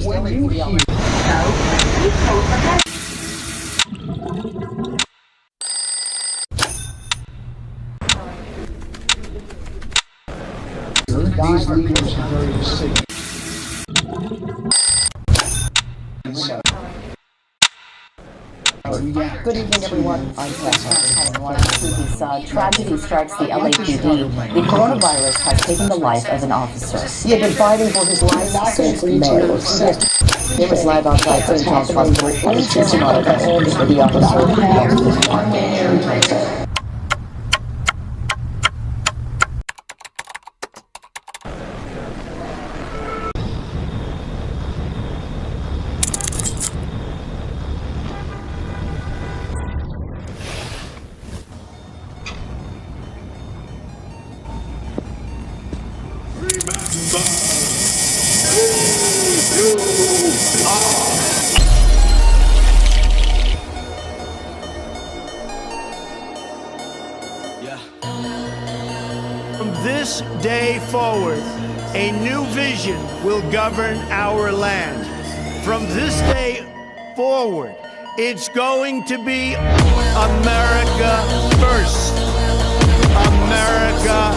when you hear these leaders are very sick. Good evening, everyone. I'm Tessa. This tragedy strikes the LAPD. The coronavirus has taken the life of an officer. He had been fighting for his life since May. There was live outside St. John's Hospital on Tuesday morning where the officer lost his life. From this day forward, a new vision will govern our land. From this day forward, it's going to be America first. America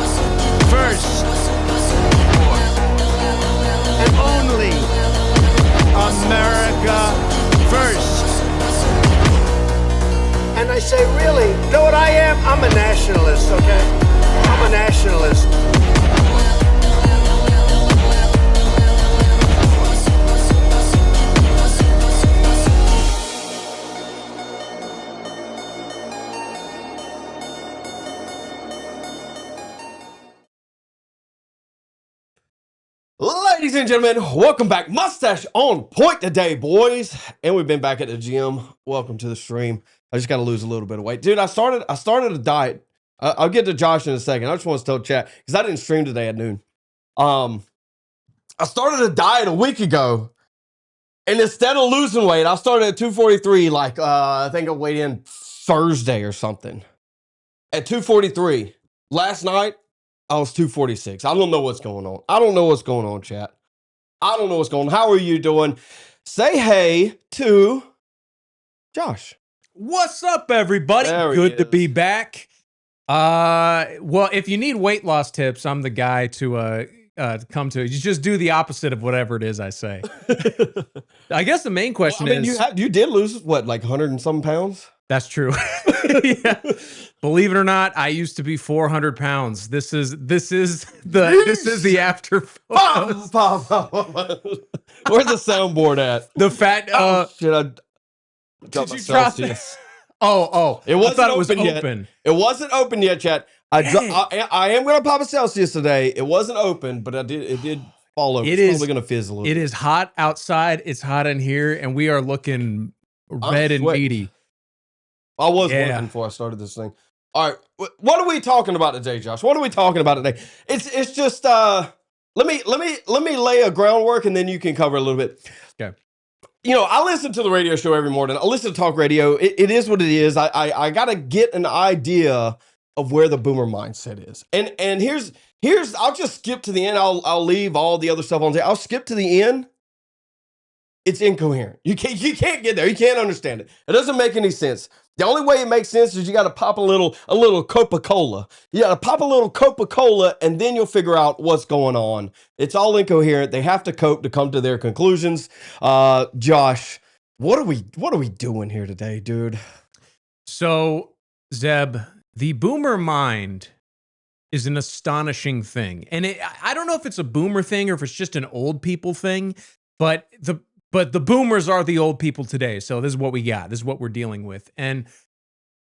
first. And only America first. And I say, really, you know what I am? I'm a nationalist, okay? I'm a nationalist. Ladies and gentlemen, welcome back. Mustache on point today, boys. And we've been back at the gym. Welcome to the stream. I just got to lose a little bit of weight. Dude, I started a diet. I'll get to Josh in a second. I just want to tell chat because I didn't stream today at noon. I started a diet a week ago, and instead of losing weight, I started at 243. Like I think I weighed in Thursday or something. At 243. Last night, I was 246. I don't know what's going on. I don't know what's going on, chat. I don't know what's going on. How are you doing? Say hey to Josh. What's up, everybody? Good to be back. Well, if you need weight loss tips, I'm the guy to come to. You just do the opposite of whatever it is I say. I guess the main question is... you did lose, what, like 100 and some pounds? That's true. Yeah. Believe it or not, I used to be 400 pounds. This is the after photos. Where's the soundboard at? The fat... shit, I got my Celsius. Oh, it wasn't I thought it was open yet. It wasn't open yet, chat. I am going to pop a Celsius today. It wasn't open, but it did fall over. It's probably going to fizz a little bit. It is hot outside. It's hot in here, and we are looking red and meaty. I was working before I started this thing. All right, what are we talking about today, Josh? What are we talking about today? It's just let me lay a groundwork, and then you can cover a little bit. Okay. You know, I listen to the radio show every morning. I listen to talk radio. It is what it is. I got to get an idea of where the boomer mindset is. And here's I'll just skip to the end. I'll leave all the other stuff on there. I'll skip to the end. It's incoherent. You can't get there. You can't understand it. It doesn't make any sense. The only way it makes sense is you got to pop a little Coca-Cola. You got to pop a little Coca-Cola, and then you'll figure out what's going on. It's all incoherent. They have to cope to come to their conclusions. Josh, what are we doing here today, dude? So, Zeb, the boomer mind is an astonishing thing. And I don't know if it's a boomer thing or if it's just an old people thing, but the boomers are the old people today. So this is what we got. This is what we're dealing with. And,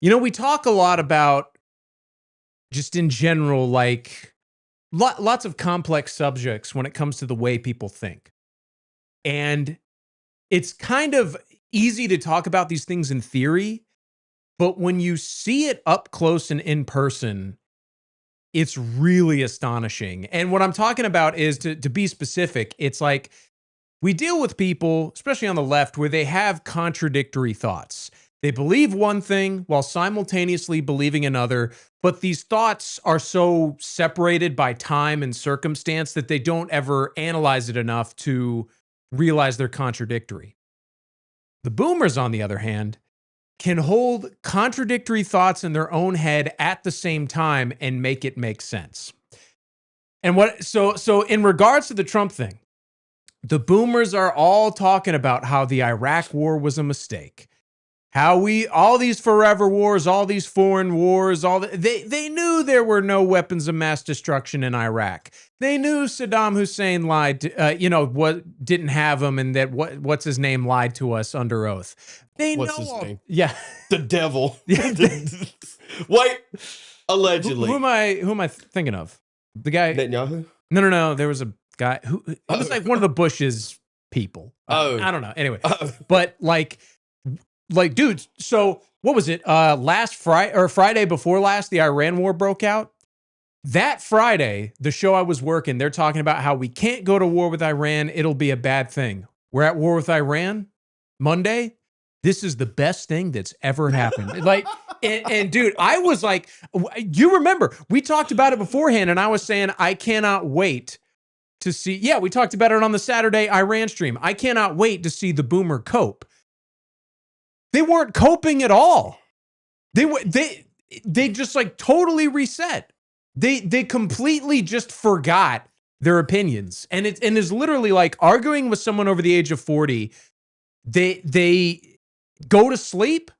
you know, we talk a lot about just in general, like lots of complex subjects when it comes to the way people think. And it's kind of easy to talk about these things in theory, but when you see it up close and in person, it's really astonishing. And what I'm talking about is, to be specific, it's like, we deal with people, especially on the left, where they have contradictory thoughts. They believe one thing while simultaneously believing another, but these thoughts are so separated by time and circumstance that they don't ever analyze it enough to realize they're contradictory. The boomers, on the other hand, can hold contradictory thoughts in their own head at the same time and make it make sense. And so in regards to the Trump thing, the boomers are all talking about how the Iraq war was a mistake. How all these forever wars, all these foreign wars, they knew there were no weapons of mass destruction in Iraq. They knew Saddam Hussein lied, what didn't have them, and that what's his name lied to us under oth. What's his name? Yeah, The devil. Wait, allegedly. Who am I thinking of? The guy Netanyahu? No. There was a guy who it was like one of the Bush's people. I don't know. Anyway, but like, dude. So what was it? Last Friday or Friday before last, the Iran war broke out. That Friday, the show I was working, they're talking about how we can't go to war with Iran. It'll be a bad thing. We're at war with Iran Monday. This is the best thing that's ever happened. Like, and dude, I was like, you remember, we talked about it beforehand, and I was saying, I cannot wait to see. Yeah, we talked about it on the Saturday Iran stream. I cannot wait to see the boomer cope. They weren't coping at all. They just like totally reset. They completely just forgot their opinions. And it's literally like arguing with someone over the age of 40. They go to sleep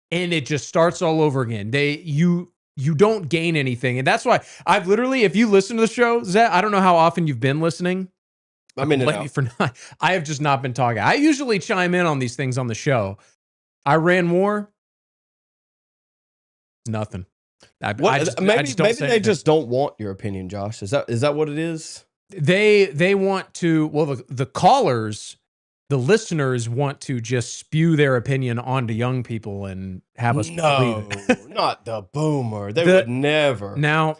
and it just starts all over again. You don't gain anything. And that's why I've literally, if you listen to the show, Zach, I don't know how often you've been listening. I'm in and out. I have just not been talking. I usually chime in on these things on the show. Iran war, nothing. Maybe they just don't want your opinion, Josh. Is that what it is? They want to. Well, the callers, the listeners want to just spew their opinion onto young people and have us believe it. Not the boomer. They would never. Now,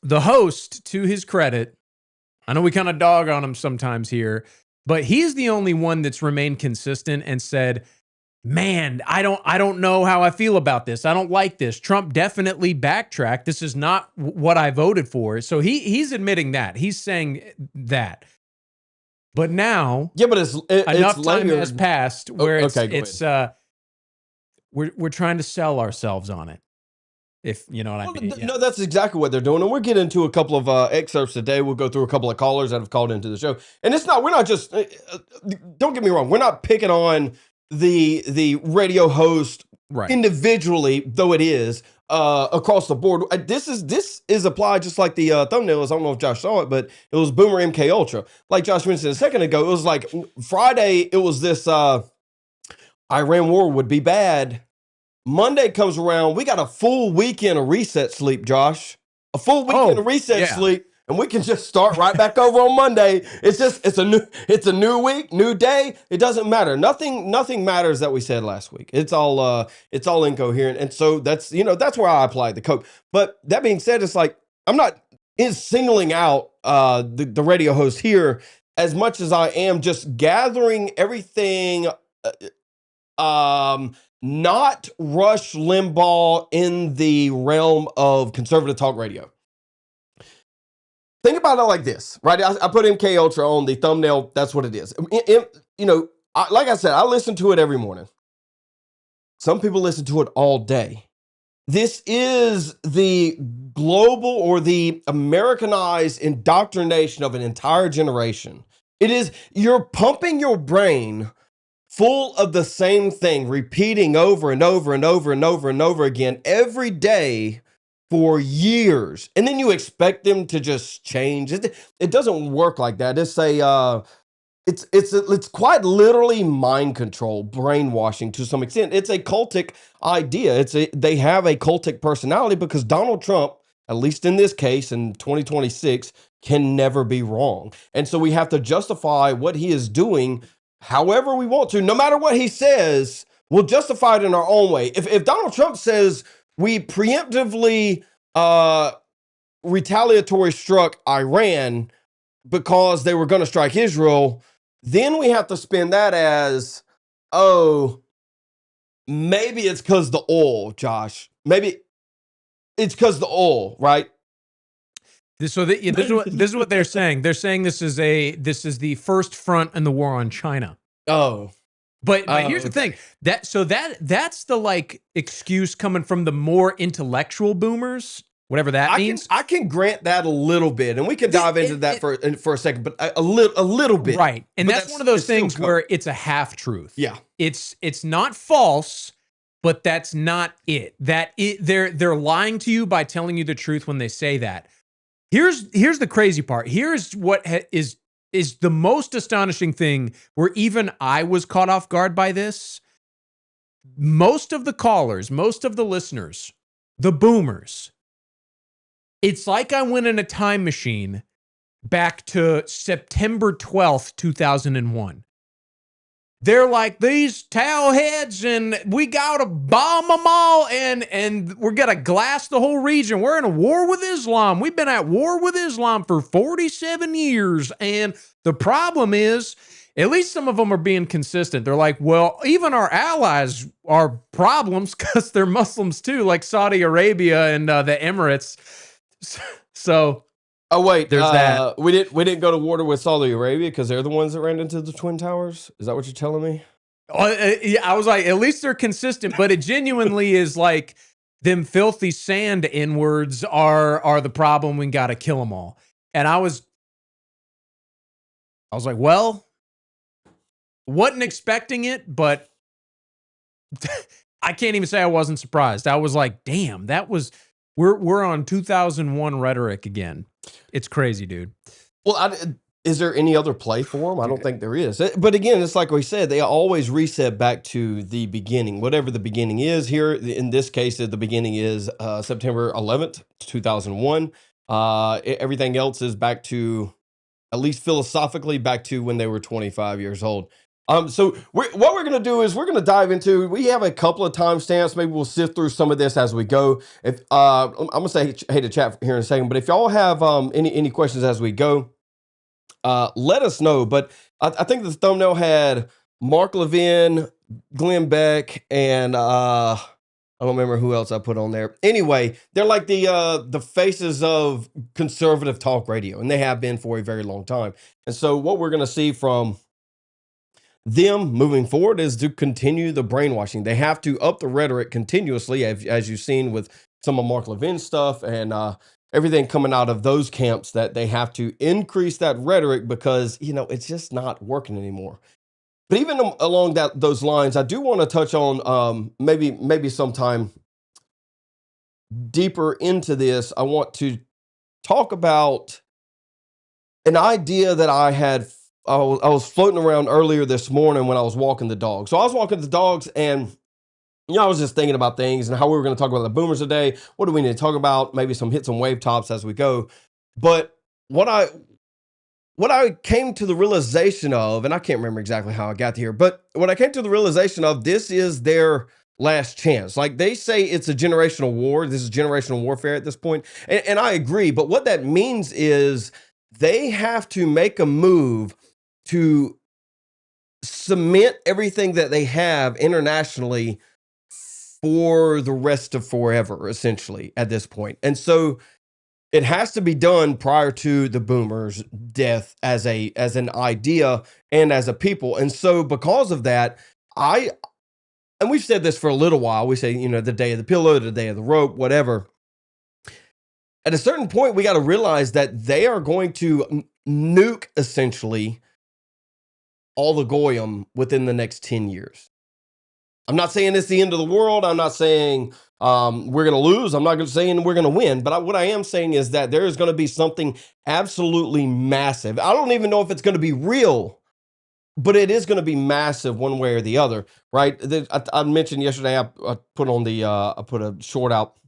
the host, to his credit, I know we kind of dog on him sometimes here, but he's the only one that's remained consistent and said, man, I don't know how I feel about this. I don't like this. Trump definitely backtracked. This is not what I voted for. So he's admitting that. He's saying that. But now, yeah, but enough time has passed where we're trying to sell ourselves on it. If you know what I mean. No, that's exactly what they're doing. And we'll get into a couple of excerpts today. We'll go through a couple of callers that have called into the show. And we're not just, don't get me wrong, we're not picking on the radio host individually, though it is across the board. This is applied just like the thumbnail is. I don't know if Josh saw it, but it was Boomer MK Ultra. Like Josh mentioned a second ago, it was like Friday, it was this Iran war would be bad. Monday comes around, we got a full weekend of reset sleep, Josh. A full weekend of reset sleep. And we can just start right back over on Monday. It's a new week, new day. It doesn't matter. Nothing matters that we said last week. It's all incoherent. And so that's where I apply the cope. But that being said, it's like I'm not singling out the radio host here as much as I am just gathering everything. Not Rush Limbaugh in the realm of conservative talk radio. Think about it like this, right? I put MK Ultra on the thumbnail. That's what it is. Like I said, I listen to it every morning. Some people listen to it all day. This is the global or the Americanized indoctrination of an entire generation. It is, you're pumping your brain full of the same thing, repeating over and over and over and over and over again every day for years, and then you expect them to just change. It doesn't work like that. It's quite literally mind control, brainwashing to some extent. It's a cultic idea. They have a cultic personality because Donald Trump, at least in this case in 2026, can never be wrong. And so we have to justify what he is doing however we want to. No matter what he says, we'll justify it in our own way. If Donald Trump says we preemptively retaliatory struck Iran because they were going to strike Israel, then we have to spin that as, maybe it's because the oil, Josh. Maybe it's because the oil, right? This is what they're saying. They're saying this is the first front in the war on China. Oh, but here's the thing. That's the like excuse coming from the more intellectual boomers, whatever that means. I can grant that a little bit, and we can dive into that for a second, but a little bit, right? And but that's one of those things where it's a half truth. Yeah, it's not false, but that's not it. They're lying to you by telling you the truth when they say that. Here's the crazy part. Here's what is the most astonishing thing, where even I was caught off guard by this. Most of the callers, most of the listeners, the boomers, it's like I went in a time machine back to September 12th, 2001. They're like, these towel heads, and we got to bomb them all, and we're going to glass the whole region. We're in a war with Islam. We've been at war with Islam for 47 years. And the problem is, at least some of them are being consistent. They're like, well, even our allies are problems because they're Muslims too, like Saudi Arabia and the Emirates. So... Oh wait, there's that. We didn't go to war with Saudi Arabia because they're the ones that ran into the Twin Towers. Is that what you're telling me? Yeah, I was like, at least they're consistent, but it genuinely is like them filthy sand N-words are the problem. We got to kill them all. And I was like, well, wasn't expecting it, but I can't even say I wasn't surprised. I was like, damn, we're on 2001 rhetoric again. It's crazy, dude. Well, is there any other play for them? I don't think there is. But again, it's like we said, they always reset back to the beginning, whatever the beginning is. Here, in this case, the beginning is September 11th, 2001. Everything else is back to, at least philosophically, back to when they were 25 years old. So what we're going to do is we're going to dive into, we have a couple of timestamps. Maybe we'll sift through some of this as we go. If I'm going to say, hey, to chat here in a second, but if y'all have any questions as we go, let us know. But I think the thumbnail had Mark Levin, Glenn Beck, and I don't remember who else I put on there. Anyway, they're like the faces of conservative talk radio, and they have been for a very long time. And so what we're going to see from them moving forward is to continue the brainwashing. They have to up the rhetoric continuously, as you've seen with some of Mark Levin's stuff and everything coming out of those camps, that they have to increase that rhetoric because, it's just not working anymore. But even along those lines, I do want to touch on maybe sometime deeper into this. I want to talk about an idea that I was floating around earlier this morning when I was walking the dogs. So I was walking the dogs and, I was just thinking about things and how we were going to talk about the boomers today. What do we need to talk about? Maybe hit some wave tops as we go. But what I came to the realization of, and I can't remember exactly how I got here, but what I came to the realization of, this is their last chance. Like they say it's a generational war. This is generational warfare at this point. And I agree. But what that means is they have to make a move to cement everything that they have internationally for the rest of forever, essentially, at this point. And so it has to be done prior to the boomers' death as an idea and as a people. And so because of that, and we've said this for a little while, we say, the day of the pillow, the day of the rope, whatever. At a certain point, we got to realize that they are going to nuke, essentially, all the goyim within the next 10 years. I'm not saying it's the end of the world. I'm not saying we're going to lose. I'm not saying we're going to win. But what I am saying is that there is going to be something absolutely massive. I don't even know if it's going to be real, but it is going to be massive one way or the other, right? I mentioned yesterday, I put a short out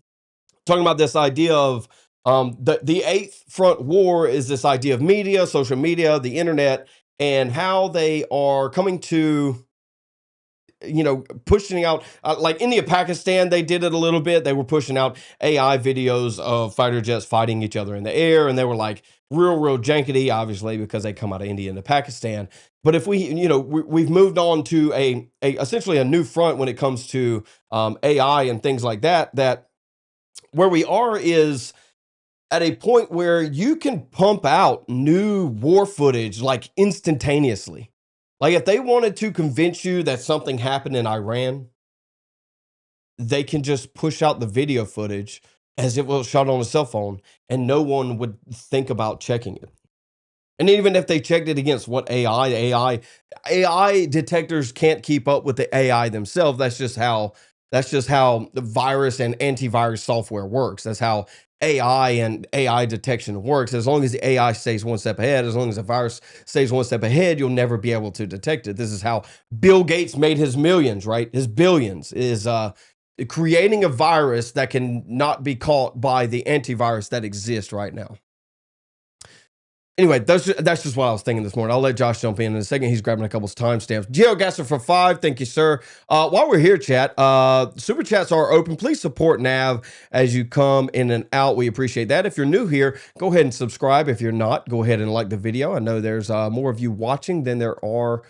talking about this idea of the eighth front war is this idea of media, social media, the internet, and how they are coming to, pushing out, like India, Pakistan, they did it a little bit. They were pushing out AI videos of fighter jets fighting each other in the air. And they were like real jankety, obviously, because they come out of India and Pakistan. But if we've moved on to essentially a new front when it comes to AI and things like that where we are is at a point where you can pump out new war footage like instantaneously. Like if they wanted to convince you that something happened in Iran, they can just push out the video footage as if it was shot on a cell phone and no one would think about checking it. And even if they checked it against what AI detectors can't keep up with the AI themselves. That's just how the virus and antivirus software works. That's how AI and AI detection works. As long as the AI stays one step ahead, as long as the virus stays one step ahead, you'll never be able to detect it. This is how Bill Gates made his millions, right? His billions is creating a virus that can not be caught by the antivirus that exists right now. Anyway, that's just what I was thinking this morning. I'll let Josh jump in a second. He's grabbing a couple of timestamps. GeoGasser for 5. Thank you, sir. While we're here, chat, super chats are open. Please support Nav as you come in and out. We appreciate that. If you're new here, go ahead and subscribe. If you're not, go ahead and like the video. I know there's more of you watching than there are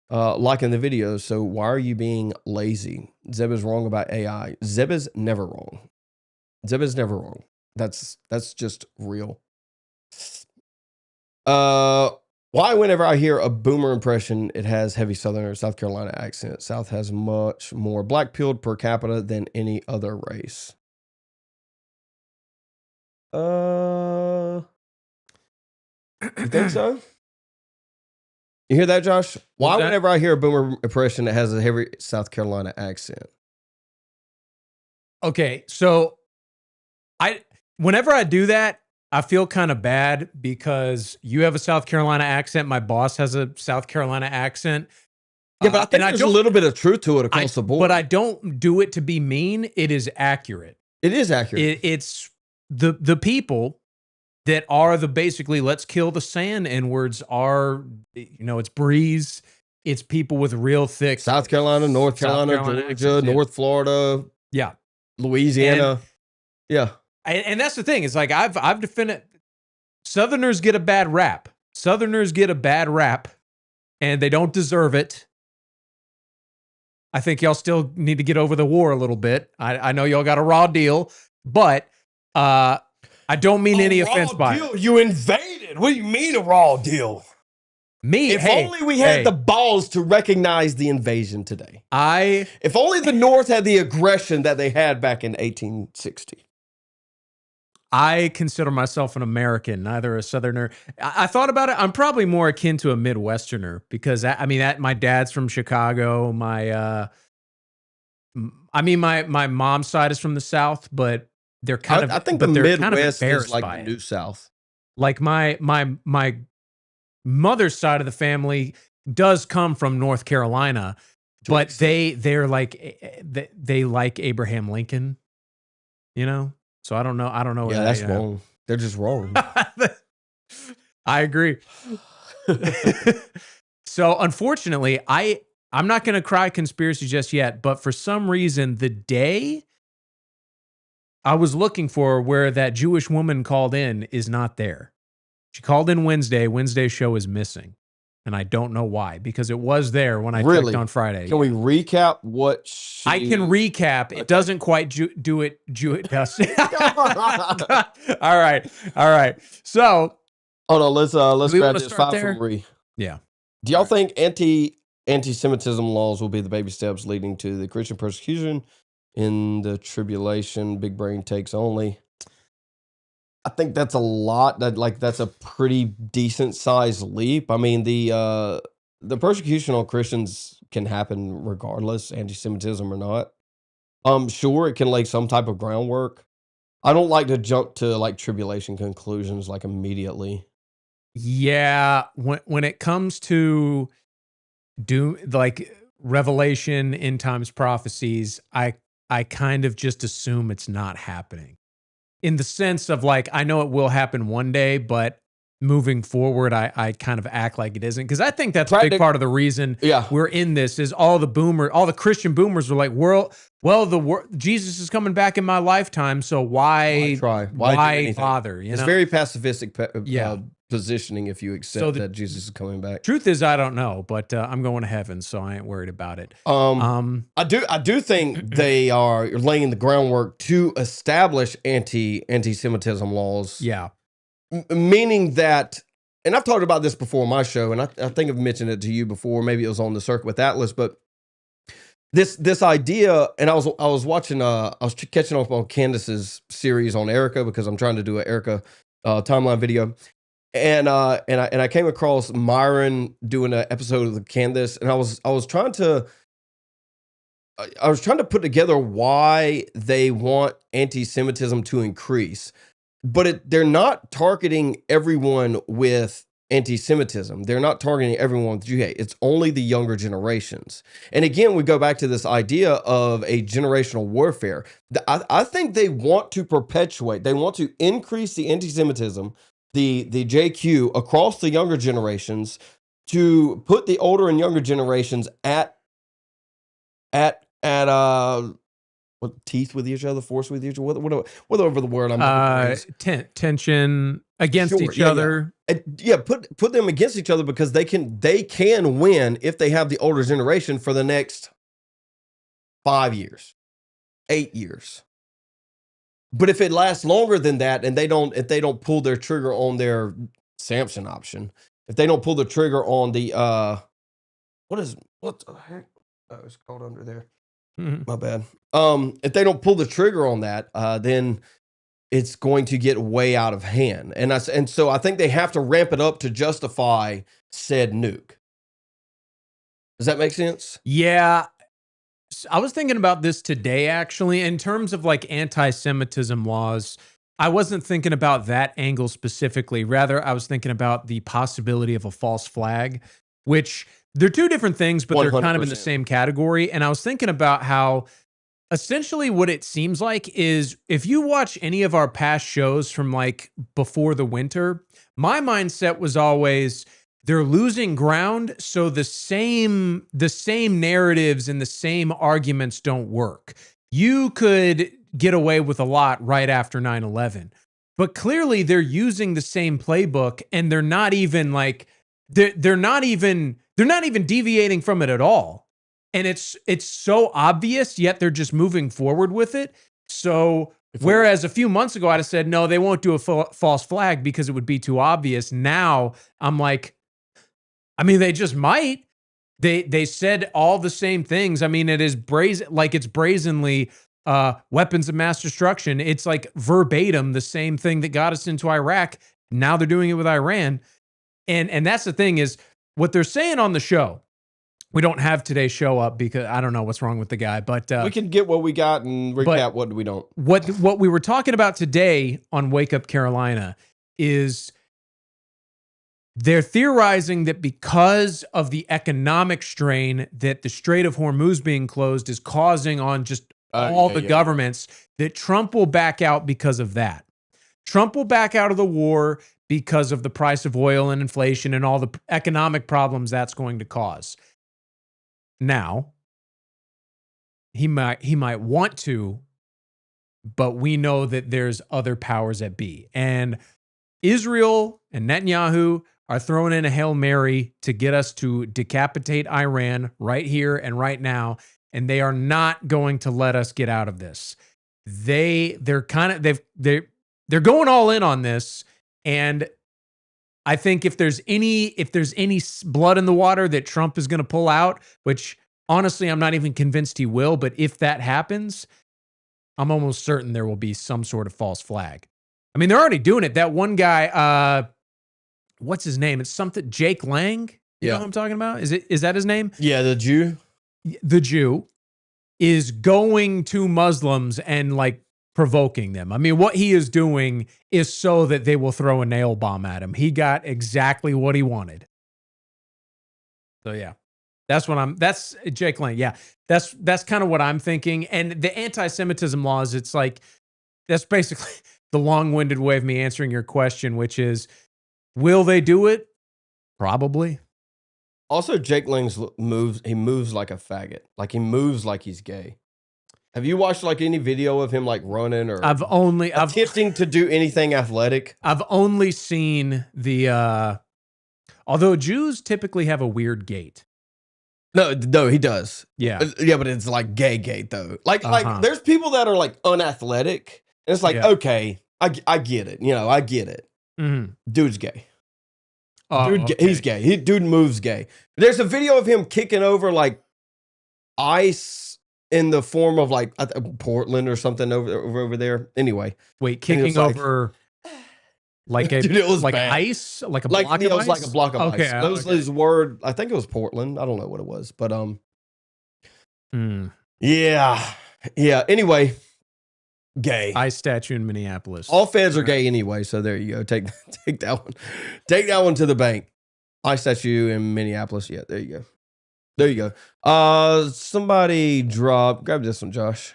liking the videos. So why are you being lazy? Zeb is wrong about AI. Zeb is never wrong. Zeb is never wrong. That's just real. Why whenever I hear a boomer impression, it has heavy Southern or South Carolina accent. South has much more black pilled per capita than any other race. You think so? You hear that, Josh? Why whenever I hear a boomer impression, it has a heavy South Carolina accent? Okay, so whenever I do that, I feel kind of bad because you have a South Carolina accent. My boss has a South Carolina accent. Yeah, but I think there's a little bit of truth to it across the board. But I don't do it to be mean. It is accurate. It is accurate. It's the people that are the basically let's kill the sand N-words are, it's Breeze. It's people with real thick South Carolina, North Carolina, Georgia, accents, North Florida. Yeah. Louisiana. Yeah. And that's the thing. It's like I've defended Southerners get a bad rap. Southerners get a bad rap, and they don't deserve it. I think y'all still need to get over the war a little bit. I know y'all got a raw deal, but I don't mean any offense by it. You invaded. What do you mean a raw deal? If only we had the balls to recognize the invasion today. If only the North had the aggression that they had back in 1860. I consider myself an American, neither a Southerner. I thought about it. I'm probably more akin to a Midwesterner because my dad's from Chicago. My mom's side is from the South, but they're kind of. I think the Midwest is like the New South. Like my mother's side of the family does come from North Carolina, but they're like they like Abraham Lincoln, So I don't know. Yeah, that's wrong. They're just wrong. I agree. So unfortunately, I'm not going to cry conspiracy just yet, but for some reason, the day I was looking for where that Jewish woman called in is not there. She called in Wednesday. Wednesday's show is missing. And I don't know why, because it was there when I checked on Friday. Can we recap what I can recap. It doesn't quite do it justice. All right. So, hold on. Let's grab this 5 from Ree. Yeah. Do y'all think anti-Semitism laws will be the baby steps leading to the Christian persecution in the tribulation? Big brain takes only. I think that's a lot. That's a pretty decent sized leap. I mean, the persecution on Christians can happen regardless, anti-Semitism or not. Sure, it can lay some type of groundwork. I don't like to jump to tribulation conclusions immediately. Yeah, when it comes to Revelation, end times prophecies, I kind of just assume it's not happening. In the sense of I know it will happen one day, but moving forward, I kind of act like it isn't. Because I think that's a big part of the reason we're in this is all the Christian boomers were like, Jesus is coming back in my lifetime, so why bother? It's very pacifistic positioning if you accept that Jesus is coming back. Truth is, I don't know, but I'm going to heaven, so I ain't worried about it. I do think they are laying the groundwork to establish anti-Semitism laws. Yeah. Meaning that, and I've talked about this before on my show, and I think I've mentioned it to you before. Maybe it was on the Circuit with Atlas, but this idea, and I was watching, I was catching up on Candace's series on Erica because I'm trying to do an Erica timeline video, and I came across Myron doing an episode of the Candace, and I was trying to put together why they want anti-Semitism to increase. But they're not targeting everyone with anti-Semitism. They're not targeting everyone with Jew hate. It's only the younger generations. And again, we go back to this idea of a generational warfare. I think they want to perpetuate, they want to increase the anti-Semitism, the JQ across the younger generations to put the older and younger generations at what, teeth with each other, force with each other, whatever the word I'm tension against each other. Yeah, put them against each other because they can win if they have the older generation for the next 5 years, 8 years. But if it lasts longer than that, and if they don't pull their trigger on their Samson option, if they don't pull the trigger on the what the heck? Oh, it's called under there. My bad. If they don't pull the trigger on that, then it's going to get way out of hand. And so I think they have to ramp it up to justify said nuke. Does that make sense? Yeah. I was thinking about this today, actually, in terms of like anti-Semitism laws. I wasn't thinking about that angle specifically. Rather, I was thinking about the possibility of a false flag, which they're two different things, but they're kind of in the same category. And I was thinking about how essentially what it seems like is if you watch any of our past shows from like before the winter, my mindset was always they're losing ground. So the same narratives and the same arguments don't work. You could get away with a lot right after 9/11, but clearly they're using the same playbook and they're not even like, they're not even deviating from it at all. And it's so obvious, yet they're just moving forward with it. So whereas a few months ago I'd have said, no, they won't do a false flag because it would be too obvious. Now I'm like, I mean, they just might. They said all the same things. I mean, it is it's brazenly weapons of mass destruction. It's like verbatim the same thing that got us into Iraq. Now they're doing it with Iran. And that's the thing is what they're saying on the show. We don't have today's show up because I don't know what's wrong with the guy, but we can get what we got and recap what we don't. What we were talking about today on Wake Up Carolina is they're theorizing that because of the economic strain that the Strait of Hormuz being closed is causing on just all the governments, that Trump will back out because of that. Trump will back out of the war because of the price of oil and inflation and all the economic problems that's going to cause. Now, he might want to, but we know that there's other powers at be. And Israel and Netanyahu are throwing in a Hail Mary to get us to decapitate Iran right here and right now, and they are not going to let us get out of this. They're going all in on this, and I think if there's any blood in the water that Trump is going to pull out, which honestly I'm not even convinced he will, but if that happens, I'm almost certain there will be some sort of false flag. I mean, they're already doing it. That one guy, what's his name? It's something Jake Lang. You know what I'm talking about? Is that his name? Yeah, the Jew. The Jew is going to Muslims and like provoking them. I mean, what he is doing is so that they will throw a nail bomb at him. He got exactly what he wanted. So yeah, that's Jake Lang. Yeah, that's kind of what I'm thinking. And the anti-Semitism laws, it's like, that's basically the long-winded way of me answering your question, which is, will they do it? Probably. Also, Jake Lang's moves, he moves like a faggot. Like he moves like he's gay. Have you watched like any video of him like running or I've attempting to do anything athletic? I've only seen the although Jews typically have a weird gait. No, he does. Yeah. Yeah, but it's like gay though. Like Uh-huh. there's people that are like unathletic, and it's like, Yeah. okay, I get it. You know, I get it. Mm-hmm. Dude's gay. Oh, Dude, okay. he's gay. Dude moves gay. There's a video of him kicking over like ice in the form of like Portland or something over there. Anyway, Wait, and it was kicking like- over like a Dude, it was like bad. ice, like a like block it of was ice? like a block of Okay, ice. That was okay. his word. I think it was Portland. I don't know what it was, but Mm. yeah. Anyway, gay. Ice statue in Minneapolis. All feds are gay anyway, so there you go. Take that one. Take that one to the bank. Ice statue in Minneapolis. Yeah, there you go. There you go. Somebody grab this one, Josh.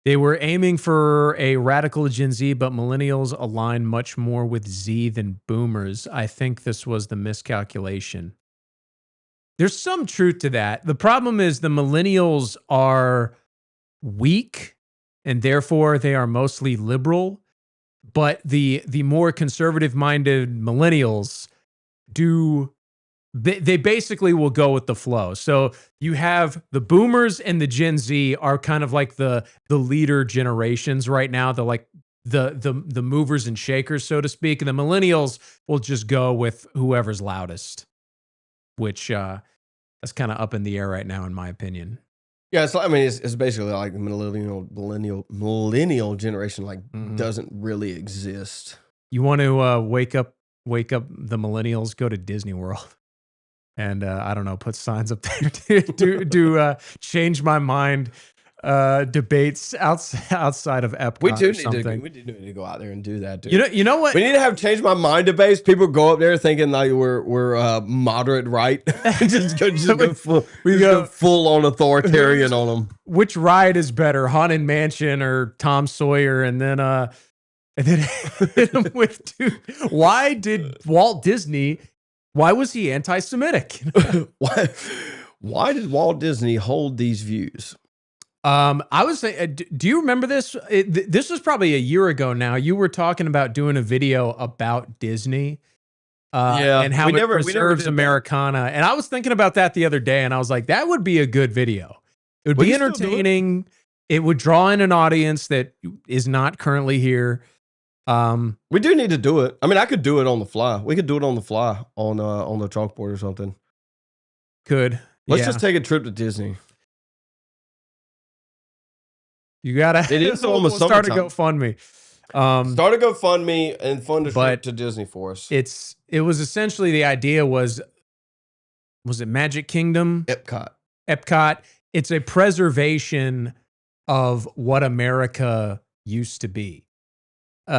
They were aiming for a radical Gen Z, but millennials align much more with Z than boomers. I think this was the miscalculation. There's some truth to that. The problem is the millennials are weak and therefore they are mostly liberal, but the more conservative minded millennials they basically will go with the flow. So you have the boomers and the Gen Z are kind of like the leader generations right now. They're like the movers and shakers, so to speak. And the millennials will just go with whoever's loudest, which that's kind of up in the air right now, in my opinion. Yeah, I mean, it's basically like the millennial generation like doesn't really exist. You want to wake up the millennials, go to Disney World. And I don't know, put signs up there to change my mind debates outside of Epcot. We do or need something. we do need to go out there and do that, dude. You know what? We need to have change my mind debates. People go up there thinking like we're moderate right. just go full on authoritarian on them. Which ride is better, Haunted Mansion or Tom Sawyer? And then hit him with, dude, why did Walt Disney? Why was he anti-Semitic? Why did Walt Disney hold these views? I was saying, do you remember this? This was probably a year ago now. You were talking about doing a video about Disney, and how it preserves Americana. And I was thinking about that the other day, and I was like, that would be a good video. It would be entertaining. It would draw in an audience that is not currently here. We do need to do it. I mean, I could do it on the fly. We could do it on the fly on the chalkboard or something. Let's just take a trip to Disney. You gotta. It is almost start a summertime. GoFundMe. Start a GoFundMe and fund a trip to Disney for us. It was essentially, the idea was it Magic Kingdom? Epcot. It's a preservation of what America used to be.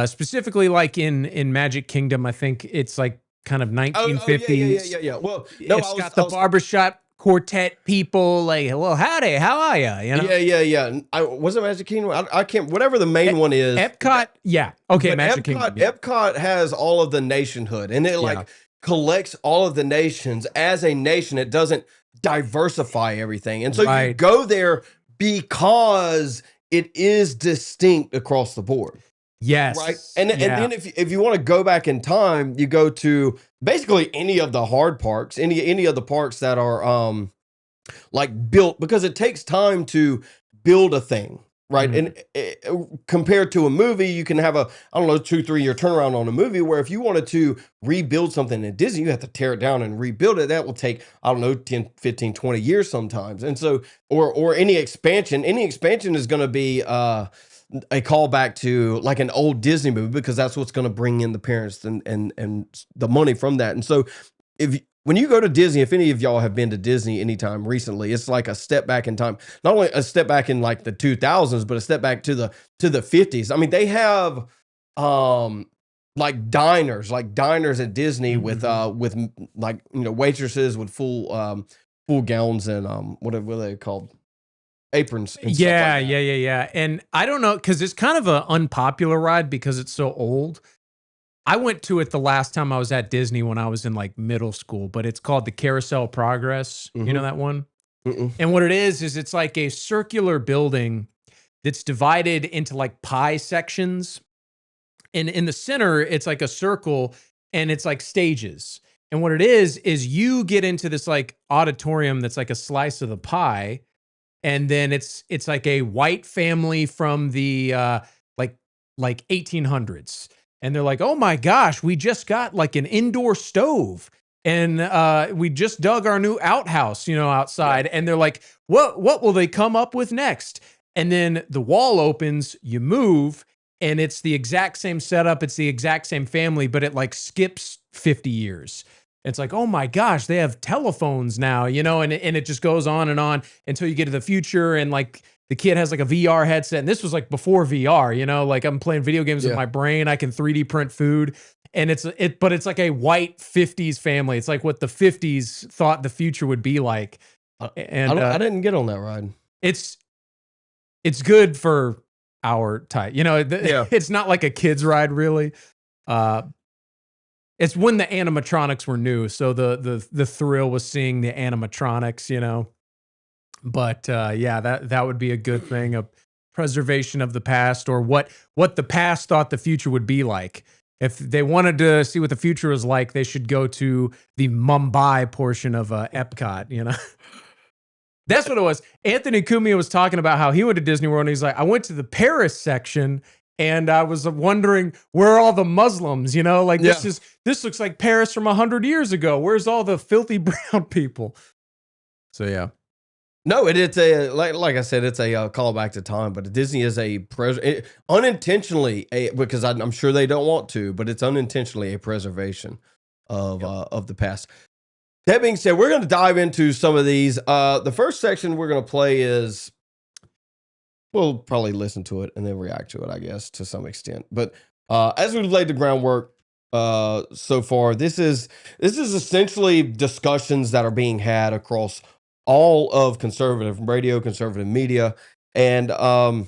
Specifically, like in Magic Kingdom, I think it's like kind of 1950s. Yeah. Well, no, it's got the barbershop quartet people like, well, howdy, how are you? You know? Yeah. Was it Magic Kingdom? I can't. Whatever the main one is. Epcot. Yeah. Okay. But Magic Kingdom. Yeah. Epcot has all of the nationhood, and it like collects all of the nations as a nation. It doesn't diversify everything, and so you go there because it is distinct across the board. Yes. Right. And then if you want to go back in time, you go to basically any of the hard parks, any of the parks that are like built, because it takes time to build a thing. Right. And compared to a movie, you can have a, 2-3 year turnaround on a movie, where if you wanted to rebuild something in Disney, you have to tear it down and rebuild it. That will take, 10, 15, 20 years sometimes. And so, or any expansion is going to be a callback to like an old Disney movie, because that's what's going to bring in the parents and the money from that. And so when you go to Disney, if any of y'all have been to Disney anytime recently, it's like a step back in time. Not only a step back in like the 2000s, but a step back to the 50s. I mean, they have like diners at Disney with like, waitresses with full gowns and what are they called? Aprons. And stuff like that. Yeah. And I don't know, because it's kind of an unpopular ride because it's so old. I went to it the last time I was at Disney when I was in like middle school, but it's called the Carousel of Progress. You know that one? Mm-mm. And what it is it's like a circular building that's divided into like pie sections. And in the center, it's like a circle and it's like stages. And what it is you get into this like auditorium that's like a slice of the pie. And then it's like a white family from the like 1800s. And they're like, oh my gosh, we just got like an indoor stove. And we just dug our new outhouse, outside. And they're like, what will they come up with next? And then the wall opens, you move, and it's the exact same setup. It's the exact same family, but it like skips 50 years. It's like, oh my gosh, they have telephones now, and it just goes on until you get to the future. And like the kid has like a VR headset. And this was like before VR, like I'm playing video games with my brain. I can 3D print food. And but it's like a white 50s family. It's like what the 50s thought the future would be like. And I didn't get on that ride. It's good for our type. It's not like a kid's ride really. It's when the animatronics were new, so the thrill was seeing the animatronics, But that would be a good thing, a preservation of the past, or what the past thought the future would be like. If they wanted to see what the future was like, they should go to the Mumbai portion of Epcot. That's what it was. Anthony Cumia was talking about how he went to Disney World, and he's like, I went to the Paris section. And I was wondering, where are all the Muslims? This looks like Paris from 100 years ago. Where's all the filthy brown people? So yeah, no, it's a like I said, it's a callback to time. But Disney is unintentionally because I'm sure they don't want to, but it's unintentionally a preservation of the past. That being said, we're going to dive into some of these. The first section we're going to play is. We'll probably listen to it and then react to it, I guess, to some extent. But as we've laid the groundwork so far, this is essentially discussions that are being had across all of conservative radio, conservative media, and I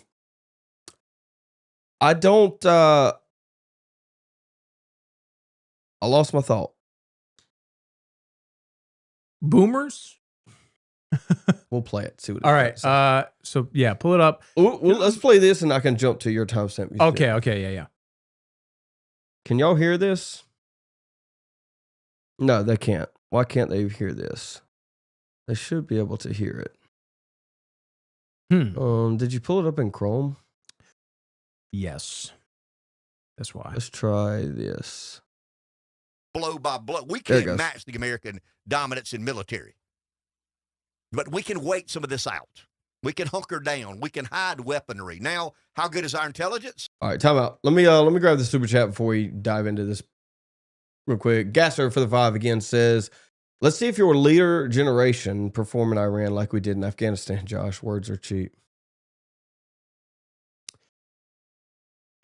lost my thought. Boomers. We'll play it. See what. All right. So yeah, pull it up. Well, let's play this, and I can jump to your timestamp. Okay. Yeah. Can y'all hear this? No, they can't. Why can't they hear this? They should be able to hear it. Did you pull it up in Chrome? Yes. That's why. Let's try this. Blow by blow. We can't match the American dominance in military. But we can wait some of this out. We can hunker down. We can hide weaponry. Now, how good is our intelligence? All right, time out. Let me grab the super chat before we dive into this real quick. Gasser for the 5 again says, let's see if your leader generation perform in Iran like we did in Afghanistan, Josh. Words are cheap.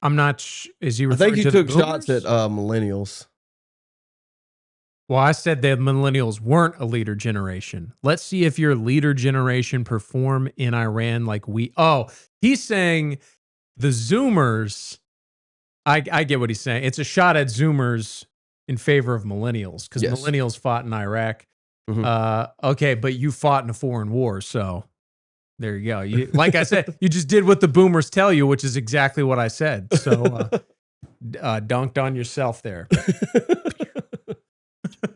I'm not. Is he? I think you took shots at millennials. Well, I said that millennials weren't a leader generation. Let's see if your leader generation perform in Iran like we. Oh, he's saying the Zoomers. I get what he's saying. It's a shot at Zoomers in favor of millennials because millennials fought in Iraq. Mm-hmm. Okay, but you fought in a foreign war, so there you go. Like I said, you just did what the boomers tell you, which is exactly what I said. So dunked on yourself there.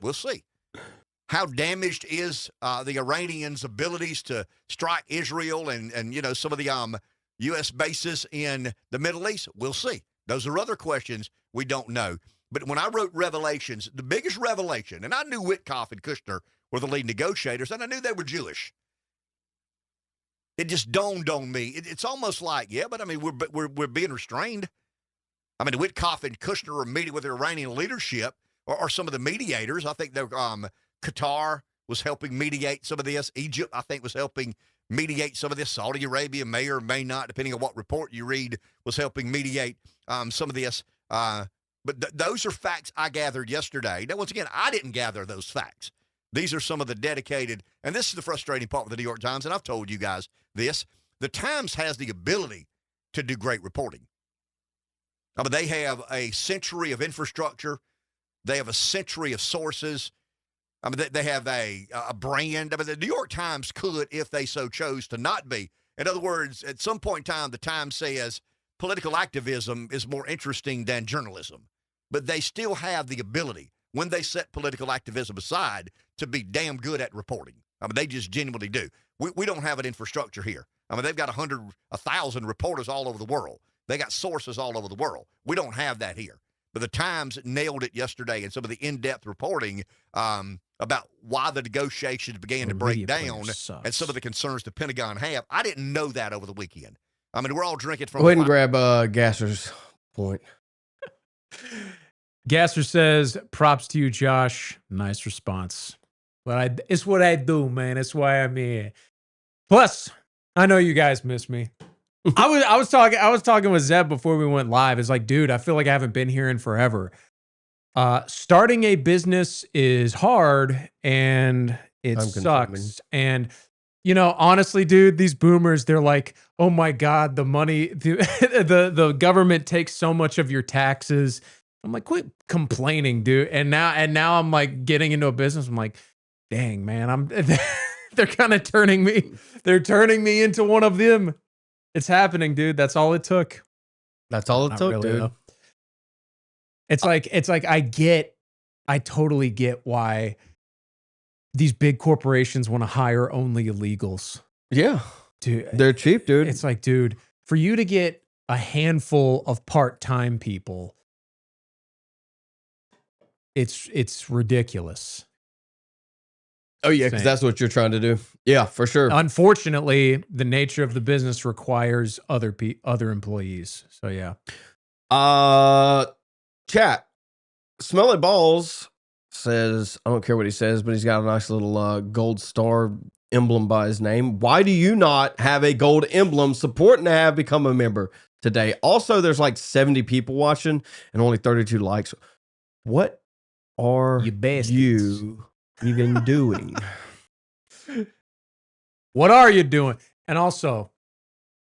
We'll see. How damaged is the Iranians' abilities to strike Israel and some of the U.S. bases in the Middle East? We'll see. Those are other questions we don't know. But when I wrote Revelations, the biggest revelation, and I knew Witkoff and Kushner were the lead negotiators, and I knew they were Jewish. It just dawned on me. It's almost like, but I mean, we're being restrained. I mean, Witkoff and Kushner are meeting with the Iranian leadership. Or some of the mediators. I think Qatar was helping mediate some of this. Egypt, I think, was helping mediate some of this. Saudi Arabia may or may not, depending on what report you read, was helping mediate some of this. But those are facts I gathered yesterday. Now, once again, I didn't gather those facts. These are some of the dedicated, and this is the frustrating part with the New York Times, and I've told you guys this. The Times has the ability to do great reporting. I mean, they have a century of infrastructure. They have a century of sources. I mean, they have a brand. I mean, the New York Times could, if they so chose, to not be. In other words, at some point in time, the Times says political activism is more interesting than journalism. But they still have the ability, when they set political activism aside, to be damn good at reporting. I mean, they just genuinely do. We don't have an infrastructure here. I mean, they've got 1,000 reporters all over the world. They got sources all over the world. We don't have that here. But the Times nailed it yesterday in some of the in-depth reporting about why the negotiations began to break down and some of the concerns the Pentagon have. I didn't know that over the weekend. I mean, we're all drinking from... Go ahead and grab Gasser's point. Gasser says, props to you, Josh. Nice response. But it's what I do, man. It's why I'm here. Plus, I know you guys miss me. I was talking with Zeb before we went live. It's like, dude, I feel like I haven't been here in forever. Starting a business is hard and it sucks. And you know, honestly, dude, these boomers, they're like, oh my God, the money, the government takes so much of your taxes. I'm like, quit complaining, dude. And now I'm like getting into a business. I'm like, dang, man, they're kind of turning me into one of them. It's happening, dude. That's all it took. That's all it took, really, dude. though. It's like I totally get why these big corporations want to hire only illegals. Yeah. Dude, they're cheap, dude. It's like, dude, for you to get a handful of part-time people, it's ridiculous. Oh yeah, because that's what you're trying to do. Yeah, for sure. Unfortunately, the nature of the business requires other employees. So yeah. Chat. Smelly Balls says, I don't care what he says, but he's got a nice little gold star emblem by his name. Why do you not have a gold emblem? Support and have become a member today. Also, there's like 70 people watching and only 32 likes. What are you even doing? What are you doing? And also,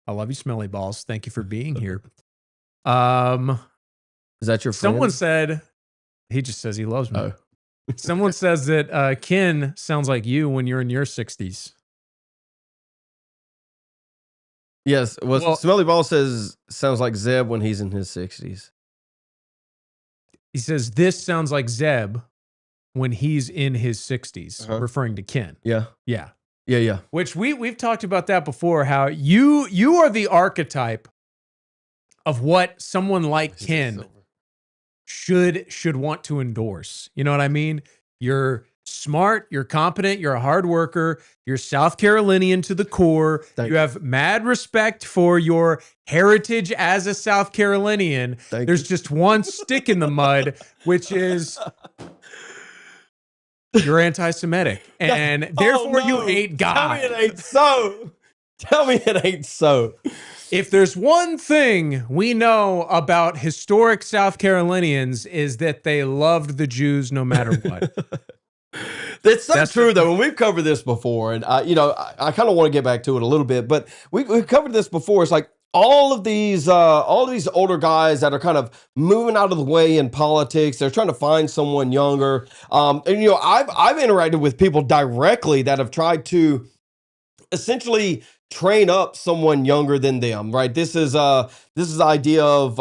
I love you, Smelly Balls. Thank you for being here. Is that your friend? Someone said, he just says he loves me. Oh. Someone says that Ken sounds like you when you're in your 60s. Yes. Well, Smelly Ball says sounds like Zeb when he's in his 60s. He says this sounds like Zeb when he's in his 60s, referring to Ken. Yeah. Yeah. Yeah, yeah. Which we've talked about that before, how you are the archetype of what someone like Ken should want to endorse. You know what I mean? You're smart, you're competent, you're a hard worker, you're South Carolinian to the core. You have mad respect for your heritage as a South Carolinian. There's just one stick in the mud, which is you're anti-Semitic. And therefore you hate God. Tell me it ain't so. Tell me it ain't so. If there's one thing we know about historic South Carolinians is that they loved the Jews no matter what. That's true, though. And we've covered this before. And, I kind of want to get back to it a little bit. But we've covered this before. It's like all of these older guys that are kind of moving out of the way in politics. They're trying to find someone younger. And, I've interacted with people directly that have tried to essentially train up someone younger than them, right? This is the idea of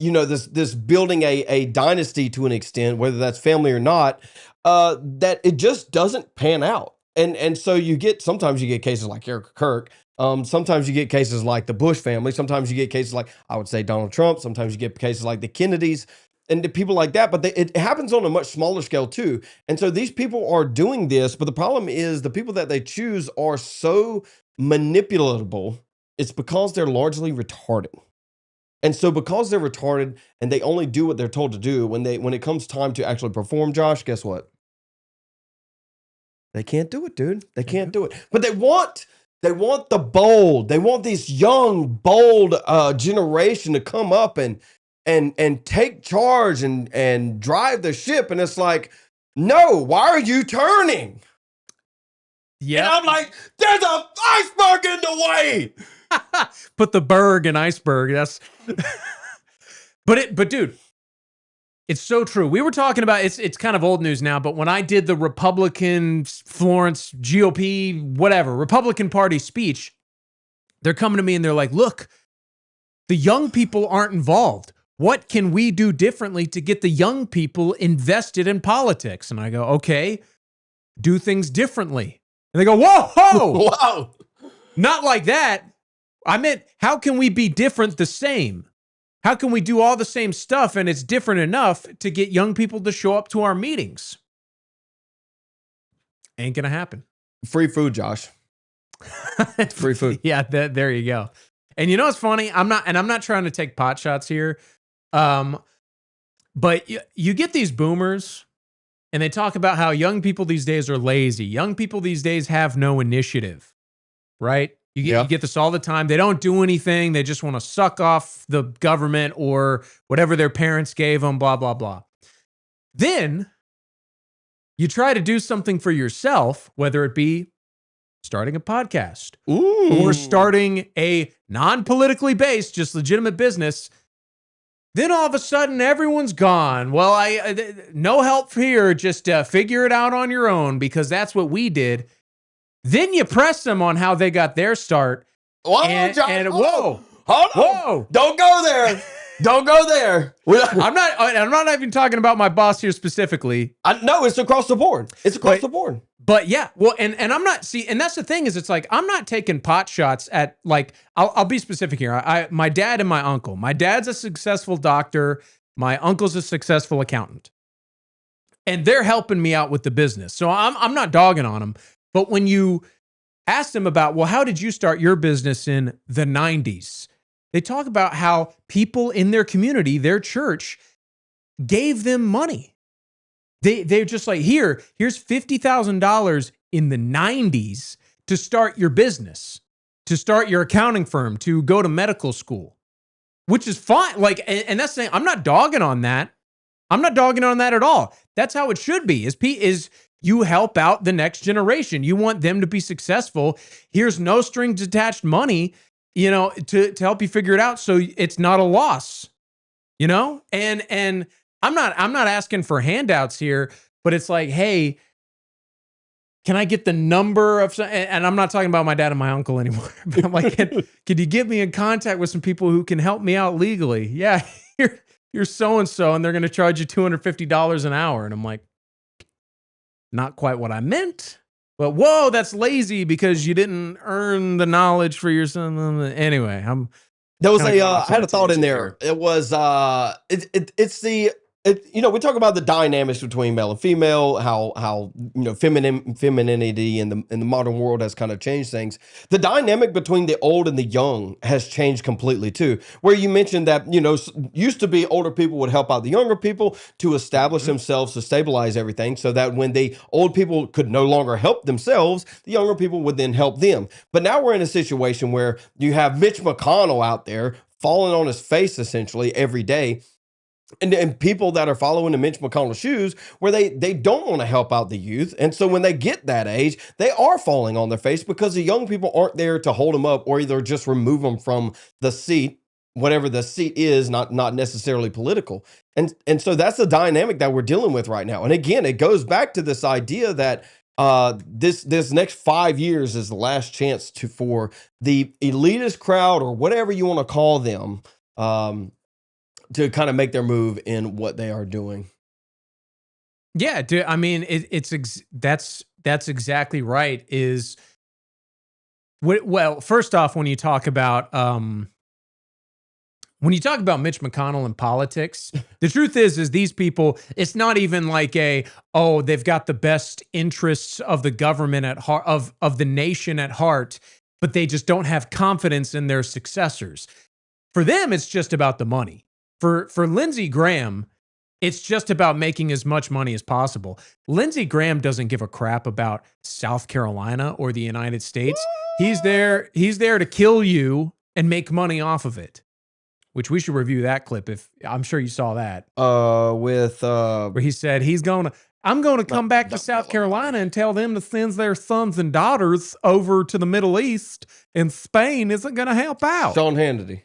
this building a dynasty to an extent, whether that's family or not, that it just doesn't pan out. And so sometimes you get cases like Eric Kirk. Sometimes you get cases like the Bush family. Sometimes you get cases like, I would say, Donald Trump. Sometimes you get cases like the Kennedys and the people like that, but it happens on a much smaller scale too. And so these people are doing this, but the problem is the people that they choose are so manipulatable. It's because they're largely retarded. And so because they're retarded and they only do what they're told to do, when it comes time to actually perform, Josh, guess what? They can't do it, dude. They can't do it. But they want the bold. They want this young, bold generation to come up and take charge and drive the ship. And it's like, no, why are you turning? Yeah. And I'm like, there's an iceberg in the way. Put the berg in iceberg. That's but dude, It's so true. We were talking about it's kind of old news now, but when I did the Republican Florence GOP whatever Republican Party speech, they're coming to me and they're like, "Look, the young people aren't involved. What can we do differently to get the young people invested in politics?" And I go, "Okay, do things differently." And they go, "Whoa, whoa, Wow. not like that. I meant, how can we be different the same? How can we do all the same stuff and it's different enough to get young people to show up to our meetings?" Ain't gonna happen. Free food, Josh. Free food. Yeah, there you go. And you know what's funny? I'm not trying to take pot shots here. But you get these boomers and they talk about how young people these days are lazy. Young people these days have no initiative, right? You get this all the time. They don't do anything. They just want to suck off the government or whatever their parents gave them, blah, blah, blah. Then you try to do something for yourself, whether it be starting a podcast or starting a non-politically based, just legitimate business. Then all of a sudden, everyone's gone. Well, no help here. Just figure it out on your own because that's what we did. Then you press them on how they got their start. Whoa, Whoa, hold on. whoa. Don't go there. Don't go there. I'm not even talking about my boss here specifically. No, it's across the board. It's across the board. But yeah, well, and I'm not, see, and that's the thing is, it's like, I'm not taking pot shots at, like, I'll be specific here. My dad and my uncle. My dad's a successful doctor. My uncle's a successful accountant. And they're helping me out with the business. So I'm not dogging on them. But when you ask them about, well, how did you start your business in the 90s? They talk about how people in their community, their church, gave them money. They're just like, here's $50,000 in the 90s to start your business, to start your accounting firm, to go to medical school, which is fine. Like, and that's the thing. I'm not dogging on that. I'm not dogging on that at all. That's how it should be. Is you help out the next generation. You want them to be successful. Here's no strings attached money, to help you figure it out, so it's not a loss, And I'm not asking for handouts here, but it's like, hey, can I get the number of, and I'm not talking about my dad and my uncle anymore, but I'm like, can you get me in contact with some people who can help me out legally? Yeah, you're so-and-so, and they're going to charge you $250 an hour. And I'm like, not quite what I meant, but whoa, that's lazy because you didn't earn the knowledge for your son. Anyway, There was I had a thought in there. It was we talk about the dynamics between male and female, how femininity in the modern world has kind of changed things. The dynamic between the old and the young has changed completely too. Where you mentioned that, used to be older people would help out the younger people to establish themselves, to stabilize everything, so that when the old people could no longer help themselves, the younger people would then help them. But now we're in a situation where you have Mitch McConnell out there falling on his face essentially every day. And people that are following in Mitch McConnell's shoes, where they don't want to help out the youth. And so when they get that age, they are falling on their face because the young people aren't there to hold them up or either just remove them from the seat, whatever the seat is, not necessarily political. And so that's the dynamic that we're dealing with right now. And again, it goes back to this idea that this next 5 years is the last chance for the elitist crowd, or whatever you want to call them, to kind of make their move in what they are doing. Yeah, dude, I mean, that's exactly right. Well, first off, when you talk about Mitch McConnell and politics, the truth is these people, it's not even like they've got the best interests of the government at heart, of the nation at heart, but they just don't have confidence in their successors. For them, it's just about the money. For Lindsey Graham, it's just about making as much money as possible. Lindsey Graham doesn't give a crap about South Carolina or the United States. He's there to kill you and make money off of it. Which we should review that clip, if I'm sure you saw that. Where he said I'm going to come back to South Carolina and tell them to send their sons and daughters over to the Middle East, and Spain isn't going to help out. Sean Hannity.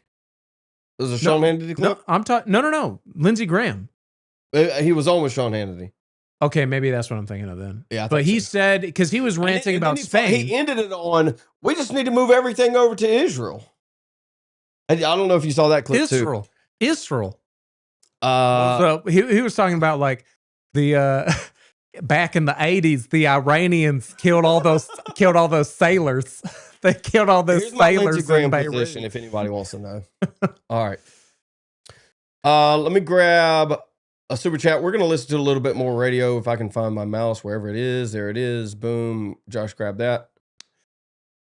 There's a Sean Hannity clip? No, I'm talking. No. Lindsey Graham. He was on with Sean Hannity. Okay, maybe that's what I'm thinking of then. Yeah, but he said, because he was ranting about Spain. He ended it on, we just need to move everything over to Israel. I don't know if you saw that clip too. Israel. So he was talking about like the back in the 80s, the Iranians killed all those sailors. They killed all those sailors in Beirut. Position, if anybody wants to know. All right. Let me grab a super chat. We're going to listen to a little bit more radio if I can find my mouse wherever it is. There it is. Boom. Josh, grab that.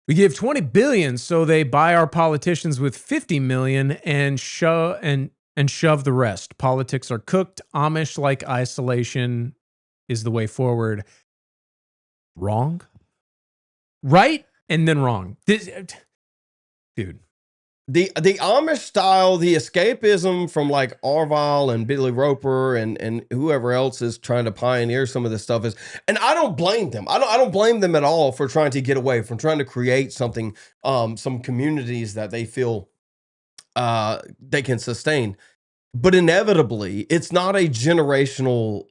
We give 20 billion so they buy our politicians with 50 million and shove the rest. Politics are cooked. Amish like isolation is the way forward. Wrong? Right? And then wrong. Dude. The Amish style, the escapism from like Orwell and Billy Roper and whoever else is trying to pioneer some of this stuff is, and I don't blame them. I don't blame them at all for trying to get away, from trying to create something, some communities that they feel they can sustain. But inevitably, it's not a generational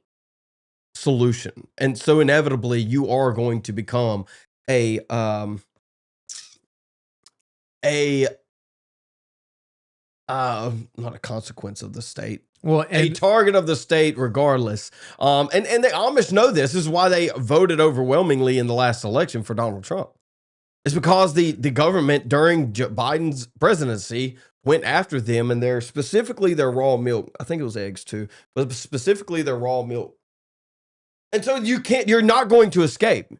solution. And so inevitably you are going to become not a consequence of the state. Well, a target of the state regardless. And the Amish know this. This is why they voted overwhelmingly in the last election for Donald Trump. It's because the government during Biden's presidency went after them, and specifically their raw milk. I think it was eggs too, but specifically their raw milk. And so you're not going to escape.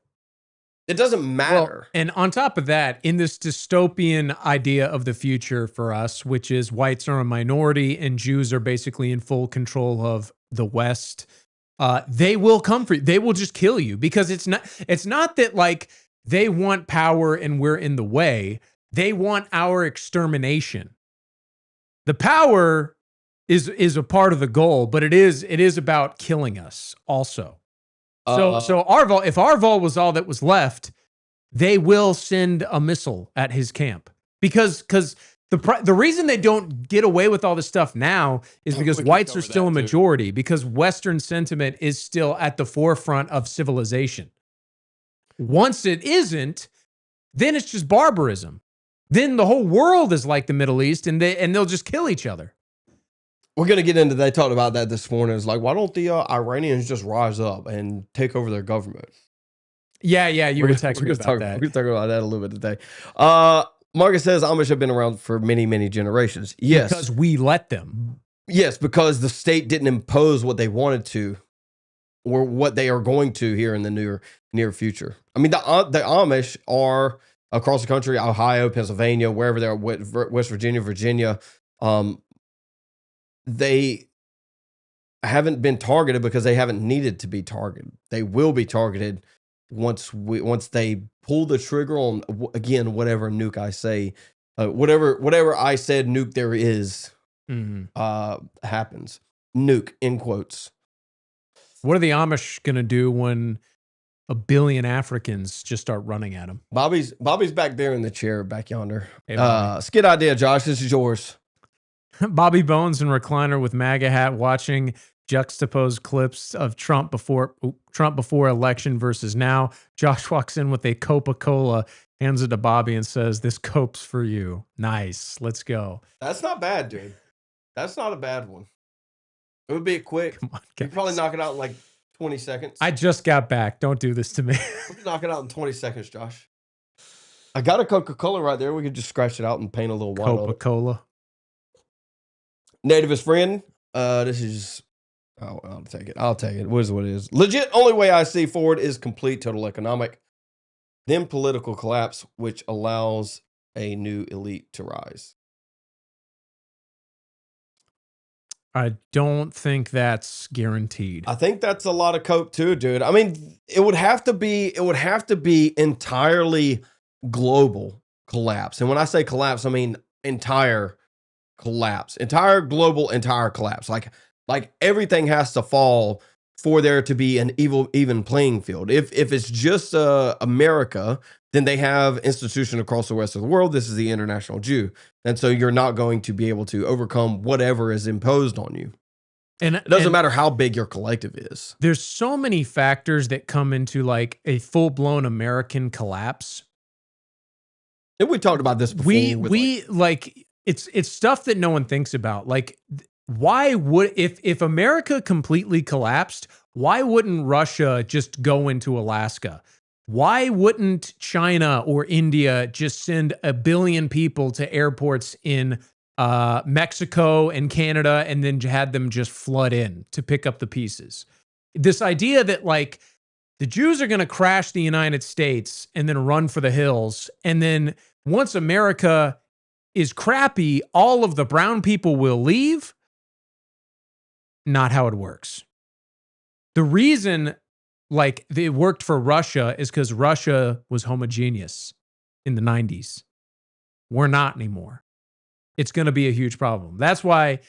It doesn't matter. Well, and on top of that, in this dystopian idea of the future for us, which is whites are a minority and Jews are basically in full control of the West, they will come for you. They will just kill you, because it's not that like they want power and we're in the way. They want our extermination. The power is a part of the goal, but it is about killing us also. So if Arval was all that was left, they will send a missile at his camp, because the reason they don't get away with all this stuff now is because whites are still a majority, because Western sentiment is still at the forefront of civilization. Once it isn't, then it's just barbarism. Then the whole world is like the Middle East, and they'll just kill each other. We're going to get into, they talked about that this morning. It's like, why don't the Iranians just rise up and take over their government? Yeah, you were texting me about that. We're going to talk about that a little bit today. Marcus says Amish have been around for many, many generations. Yes. Because we let them. Yes, because the state didn't impose what they wanted to, or what they are going to here in the near future. I mean, the Amish are across the country, Ohio, Pennsylvania, wherever they're, West Virginia, they haven't been targeted because they haven't needed to be targeted. They will be targeted once they pull the trigger on, again, whatever nuke I say, whatever I said nuke there is, happens. Nuke, in quotes. What are the Amish going to do when a billion Africans just start running at them? Bobby's back there in the chair back yonder. Hey, skit idea, Josh. This is yours. Bobby Bones in recliner with MAGA hat, watching juxtaposed clips of Trump before election versus now. Josh walks in with a Coca-Cola, hands it to Bobby, and says, "This Cope's for you." Nice. Let's go. That's not bad, dude. That's not a bad one. It would be quick. Come on, you'd probably knock it out in like 20 seconds. I just got back. Don't do this to me. We could knock it out in 20 seconds, Josh. I got a Coca-Cola right there. We could just scratch it out and paint a little white on it. Coca-Cola. Nativist friend, this is, I'll take it. What is what it is. Legit, only way I see forward is complete total economic, then political collapse, which allows a new elite to rise. I don't think that's guaranteed. I think that's a lot of cope too, dude. I mean, it would have to be entirely global collapse. And when I say collapse, I mean entire collapse, entire global, entire collapse. Like everything has to fall for there to be an even playing field. If it's just America, then they have institution across the rest of the world. This is the international Jew. And so you're not going to be able to overcome whatever is imposed on you. And It doesn't matter how big your collective is. There's so many factors that come into like a full-blown American collapse. And we talked about this before. It's stuff that no one thinks about. Like, why would if America completely collapsed, why wouldn't Russia just go into Alaska? Why wouldn't China or India just send 1 billion people to airports in Mexico and Canada and then had them just flood in to pick up the pieces? This idea that like the Jews are going to crash the United States and then run for the hills, and then once America is crappy, all of the brown people will leave. Not how it works. The reason like it worked for Russia is because Russia was homogeneous in the 90s. We're not anymore. It's going to be a huge problem. That's why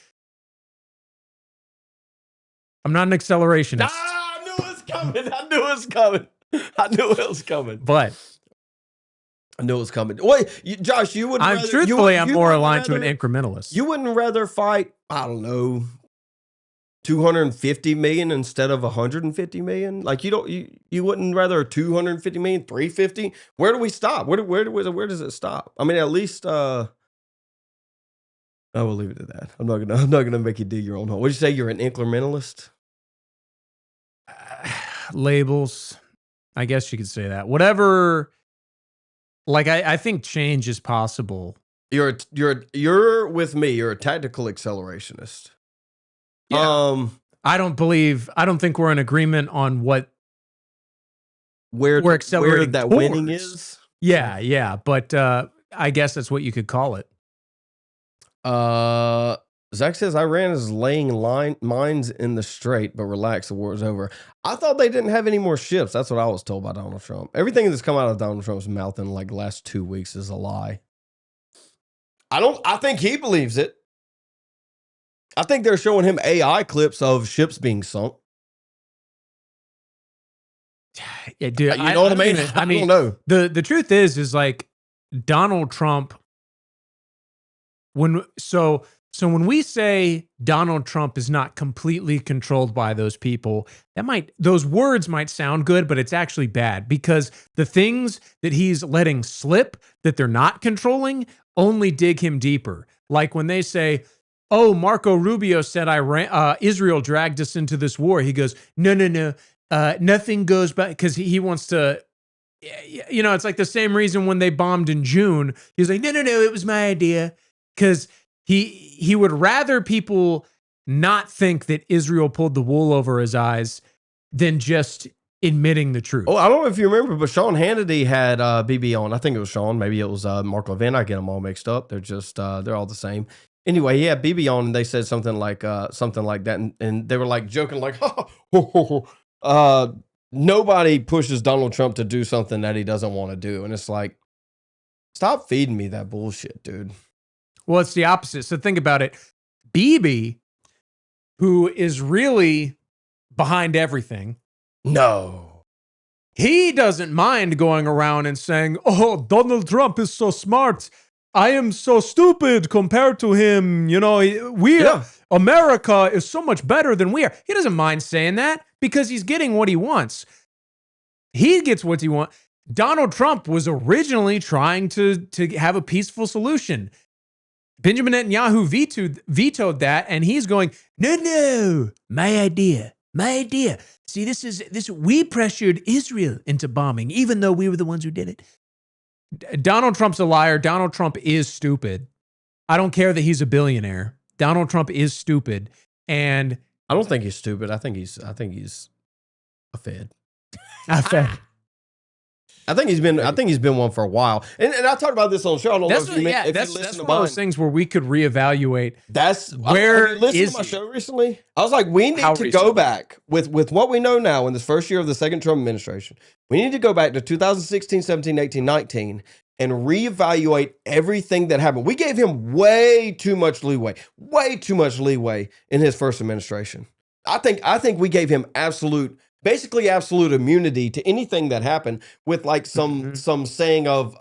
I'm not an accelerationist. I knew it was coming. I knew it was coming. I knew it was coming. But I knew it was coming. Wait, Josh, you would. I'm more aligned to an incrementalist. You wouldn't rather fight, I don't know, 250 million instead of 150 million? Like you wouldn't rather 250 million, 350? Where do we stop? Where does it stop? I mean, at least I will leave it at that. I'm not gonna make you dig your own hole. Would you say you're an incrementalist? Labels, I guess you could say that. Whatever. Like I think change is possible. You're with me. You're a tactical accelerationist. Yeah. I don't think we're in agreement on what we're accelerating where that towards. winning is. Yeah. But I guess that's what you could call it. Zach says Iran is laying mines in the strait, but relax, the war is over. I thought they didn't have any more ships. That's what I was told by Donald Trump. Everything that's come out of Donald Trump's mouth in like the last 2 weeks is a lie. I think he believes it. I think they're showing him AI clips of ships being sunk. Yeah, dude. You know what I mean? I don't know. The truth is like Donald Trump. When we say Donald Trump is not completely controlled by those people, those words might sound good, but it's actually bad because the things that he's letting slip that they're not controlling only dig him deeper. Like when they say, "Oh, Marco Rubio said Israel dragged us into this war." He goes, "No, nothing goes back," because he wants to. You know, it's like the same reason when they bombed in June. He's like, "No, it was my idea," because he would rather people not think that Israel pulled the wool over his eyes than just admitting the truth. Oh, I don't know if you remember, but Sean Hannity had BB on. I think it was Sean. Maybe it was Mark Levin. I get them all mixed up. They're just they're all the same. Anyway, he had BB on, and they said something like that, and they were like joking, like, nobody pushes Donald Trump to do something that he doesn't want to do, and it's like, stop feeding me that bullshit, dude. Well, it's the opposite. So think about it. Bibi, who is really behind everything. No. He doesn't mind going around and saying, "Oh, Donald Trump is so smart. I am so stupid compared to him. You know, America is so much better than we are." He doesn't mind saying that because he's getting what he wants. He gets what he wants. Donald Trump was originally trying to have a peaceful solution. Benjamin Netanyahu vetoed that, and he's going, no, my idea. See, this we pressured Israel into bombing, even though we were the ones who did it. Donald Trump's a liar. Donald Trump is stupid. I don't care that he's a billionaire. Donald Trump is stupid, and I don't think he's stupid. I think he's a fed. A fed. I think he's been one for a while, and I talked about this on the show. I don't know if you that's listen to one of those things where we could reevaluate. That's where have you listened to my show recently? I was like, we need to go back with what we know now in this first year of the second Trump administration. We need to go back to 2016, 17, 18, 19, and reevaluate everything that happened. We gave him way too much leeway in his first administration. I think we gave him basically absolute immunity to anything that happened, with like some saying of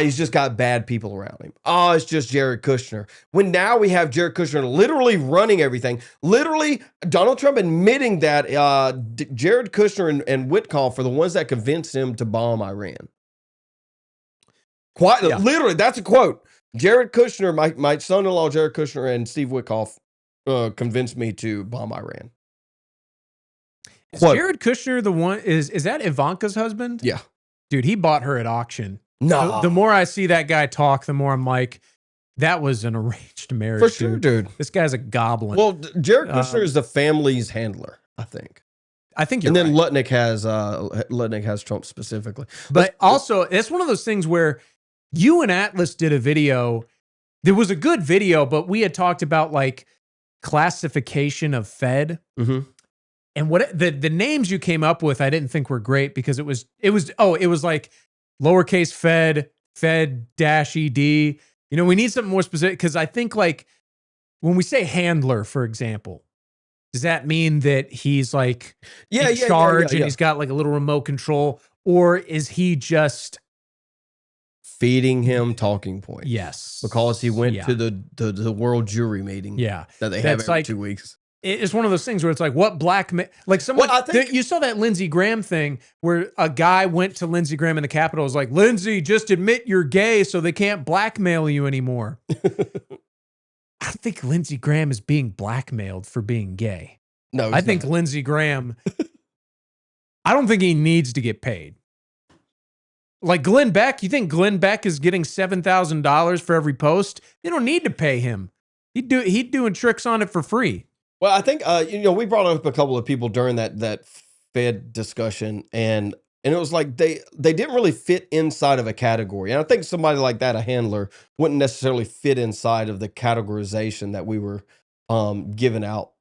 he's just got bad people around him. Oh, it's just Jared Kushner. When now we have Jared Kushner literally running everything. Literally, Donald Trump admitting that Jared Kushner and Witkoff are the ones that convinced him to bomb Iran. Quite literally, that's a quote. Jared Kushner, my son-in-law, Jared Kushner, and Steve Witkoff convinced me to bomb Iran. Is Jared Kushner the one? Is that Ivanka's husband? Yeah. Dude, he bought her at auction. No. The more I see that guy talk, the more I'm like, that was an arranged marriage. For sure, dude. This guy's a goblin. Well, Jared Kushner is the family's handler, I think. I think you're and then right. Lutnick has Trump specifically. But also, it's one of those things where you and Atlas did a video. There was a good video, but we had talked about like classification of Fed. Mm-hmm. And what the names you came up with, I didn't think were great because it was like lowercase Fed, Fed-ED. You know, we need something more specific because I think like when we say handler, for example, does that mean that he's like in charge and he's got like a little remote control, or is he just feeding him talking points? Yes, because he went to the World Jury meeting. Yeah, that they have every 2 weeks. It's one of those things where it's like, what like someone, you saw that Lindsey Graham thing where a guy went to Lindsey Graham in the Capitol, was like, Lindsey, just admit you're gay so they can't blackmail you anymore. I don't think Lindsey Graham is being blackmailed for being gay. No, I think Lindsey Graham, I don't think he needs to get paid. Like Glenn Beck, you think Glenn Beck is getting $7,000 for every post? They don't need to pay him. He'd doing tricks on it for free. Well, I think we brought up a couple of people during that Fed discussion, and it was like they didn't really fit inside of a category. And I think somebody like that, a handler, wouldn't necessarily fit inside of the categorization that we were giving out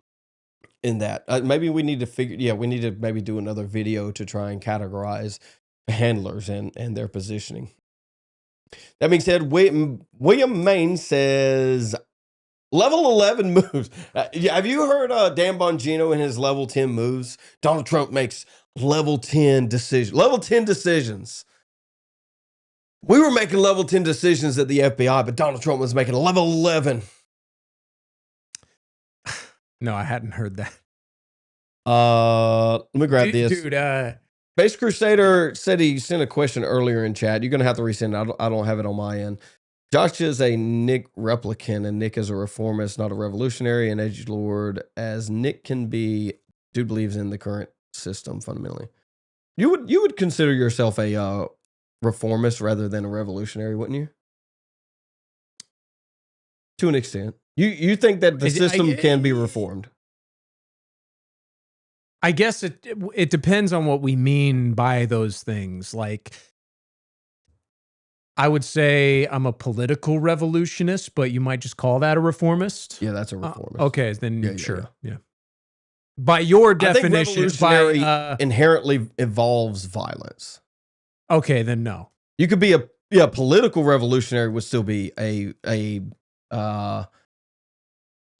in that. Maybe we need to we need to maybe do another video to try and categorize handlers and their positioning. That being said, William Main says, level 11 moves. Have you heard Dan Bongino in his level 10 moves? Donald Trump makes level 10 decisions. Level 10 decisions. We were making level 10 decisions at the FBI, but Donald Trump was making level 11. No, I hadn't heard that. Let me grab this. Dude, Base Crusader said he sent a question earlier in chat. You're going to have to resend it. I don't have it on my end. Josh is a Nick replicant, and Nick is a reformist, not a revolutionary, and edgelord as Nick can be. Dude believes in the current system fundamentally. You would consider yourself a reformist rather than a revolutionary, wouldn't you? To an extent, you think that the system can be reformed. I guess it depends on what we mean by those things. Like, I would say I'm a political revolutionist, but you might just call that a reformist. Yeah, that's a reformist. Okay, then sure. Yeah. By your definition, revolutionary inherently involves violence. Okay, then no. You could be a political revolutionary would still be an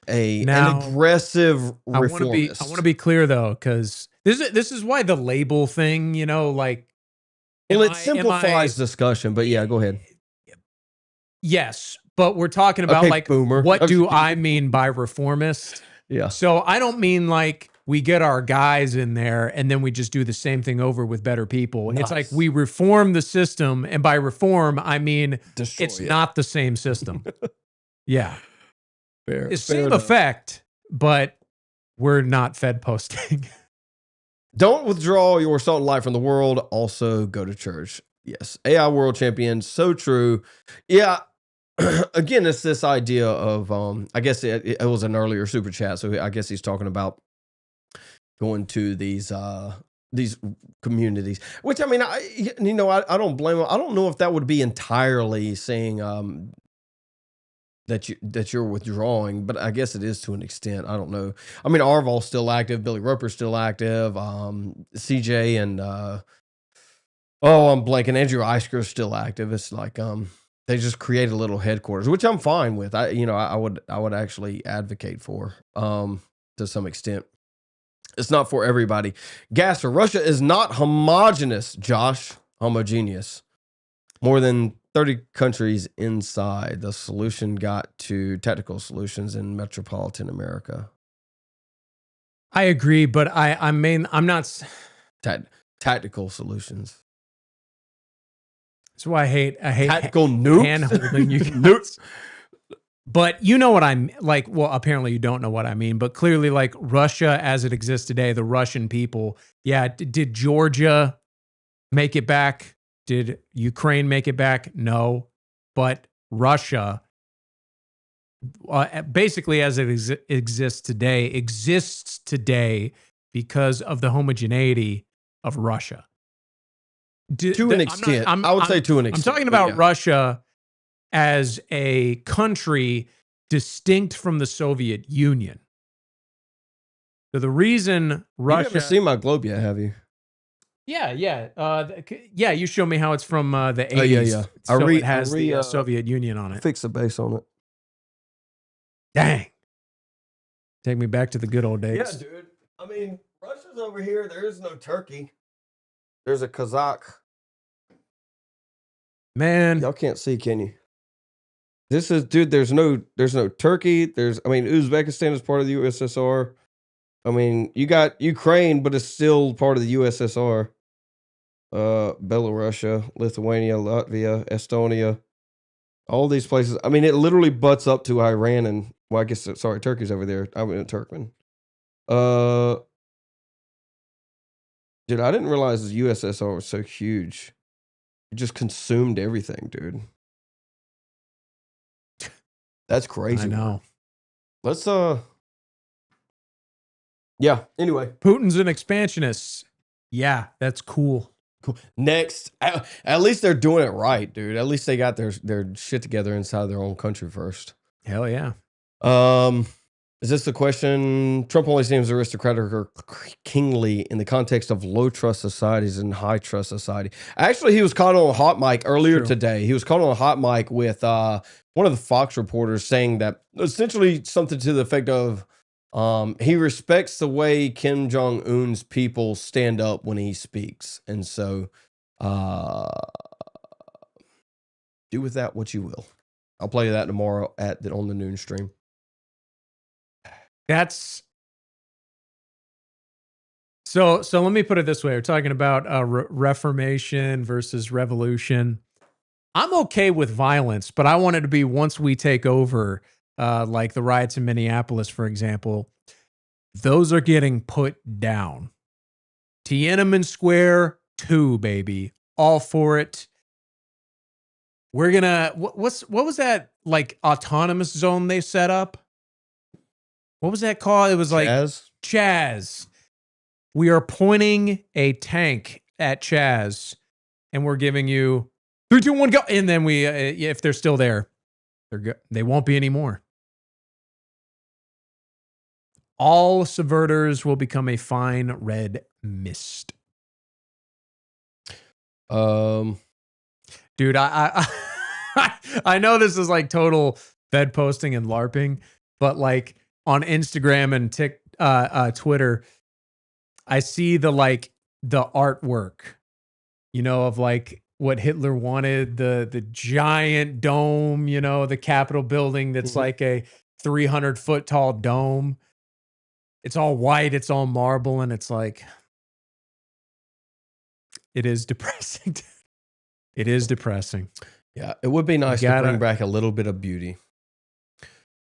aggressive reformist. I want to be clear though, because this is why the label thing, like. Well, it simplifies discussion, but yeah, go ahead. Yes, but we're talking about boomer. What do I mean by reformist? Yeah. So I don't mean like we get our guys in there and then we just do the same thing over with better people. Nice. It's like we reform the system, and by reform, I mean it's not the same system. Yeah. It's same effect, but we're not Fed posting. Don't withdraw your salt and light from the world. Also go to church. Yes. AI world champion. So true. Yeah. Again, it's this idea of, I guess it was an earlier super chat. So I guess he's talking about going to these communities, which I mean, I don't blame him. I don't know if that would be entirely saying, that you're withdrawing, but I guess it is to an extent. I don't know. I mean, Arvol's still active. Billy Roper's still active. CJ and I'm blanking. Andrew Eisker's still active. It's like they just create a little headquarters, which I'm fine with. I would actually advocate for to some extent. It's not for everybody. Gasser, Russia is not homogeneous, Josh. Homogeneous. More than 30 countries inside. The solution got to technical solutions in metropolitan America. I agree, but I'm not. Tactical solutions. That's why I hate Tactical nukes. hand-holding you guys. But you know what I'm like. Well, apparently you don't know what I mean. But clearly, like Russia as it exists today, the Russian people. Yeah, did Georgia make it back? Did Ukraine make it back? No, but Russia, basically as it exists today because of the homogeneity of Russia. To an extent, I would say to an extent. I'm talking about Russia as a country distinct from the Soviet Union. So the reason Russia... You've never seen my globe yet, have you? Yeah. Yeah, you show me how it's from the 80s. Oh, yeah. So it has the Soviet Union on it. Fix the base on it. Dang. Take me back to the good old days. Yeah, dude. I mean, Russia's over here. There is no Turkey. There's a Kazakh. Man. Y'all can't see, can you? This is, dude, there's no Turkey. Uzbekistan is part of the USSR. I mean, you got Ukraine, but it's still part of the USSR. Belarusia, Lithuania, Latvia, Estonia, all these places. I mean, it literally butts up to Iran and, well, I guess, sorry, Turkey's over there. I'm in Turkmen. Dude, I didn't realize the USSR was so huge. It just consumed everything, dude. That's crazy. I know. Let's, yeah, anyway. Putin's an expansionist. Yeah, that's cool. Cool. Next, at least they're doing it right, dude. At least they got their shit together inside their own country first. Hell yeah. Is this the question? Trump only seems aristocratic or kingly in the context of low trust societies and high trust society. Actually, he was caught on a hot mic earlier today. He was caught on a hot mic with one of the Fox reporters saying that essentially something to the effect of he respects the way Kim Jong-un's people stand up when he speaks. And so do with that what you will. I'll play that tomorrow on the noon stream. That's so let me put it this way. We're talking about reformation versus revolution. I'm okay with violence, but I want it to be once we take over, like the riots in Minneapolis, for example, those are getting put down. Tiananmen Square 2, baby. All for it. We're gonna, what was that, like, autonomous zone they set up? What was that called? It was like Chaz. We are pointing a tank at Chaz, and we're giving you 3, 2, 1, go. And then we, if they're still there, they won't be anymore. All subverters will become a fine red mist. Dude, I know this is like total Fed posting and LARPing, but like on Instagram and Twitter, I see the artwork, you know, of like what Hitler wanted, the giant dome, you know, the Capitol building that's like a 300-foot tall dome. It's all white, it's all marble, and it's like, it is depressing. It is depressing. Yeah, it would be nice to bring back a little bit of beauty.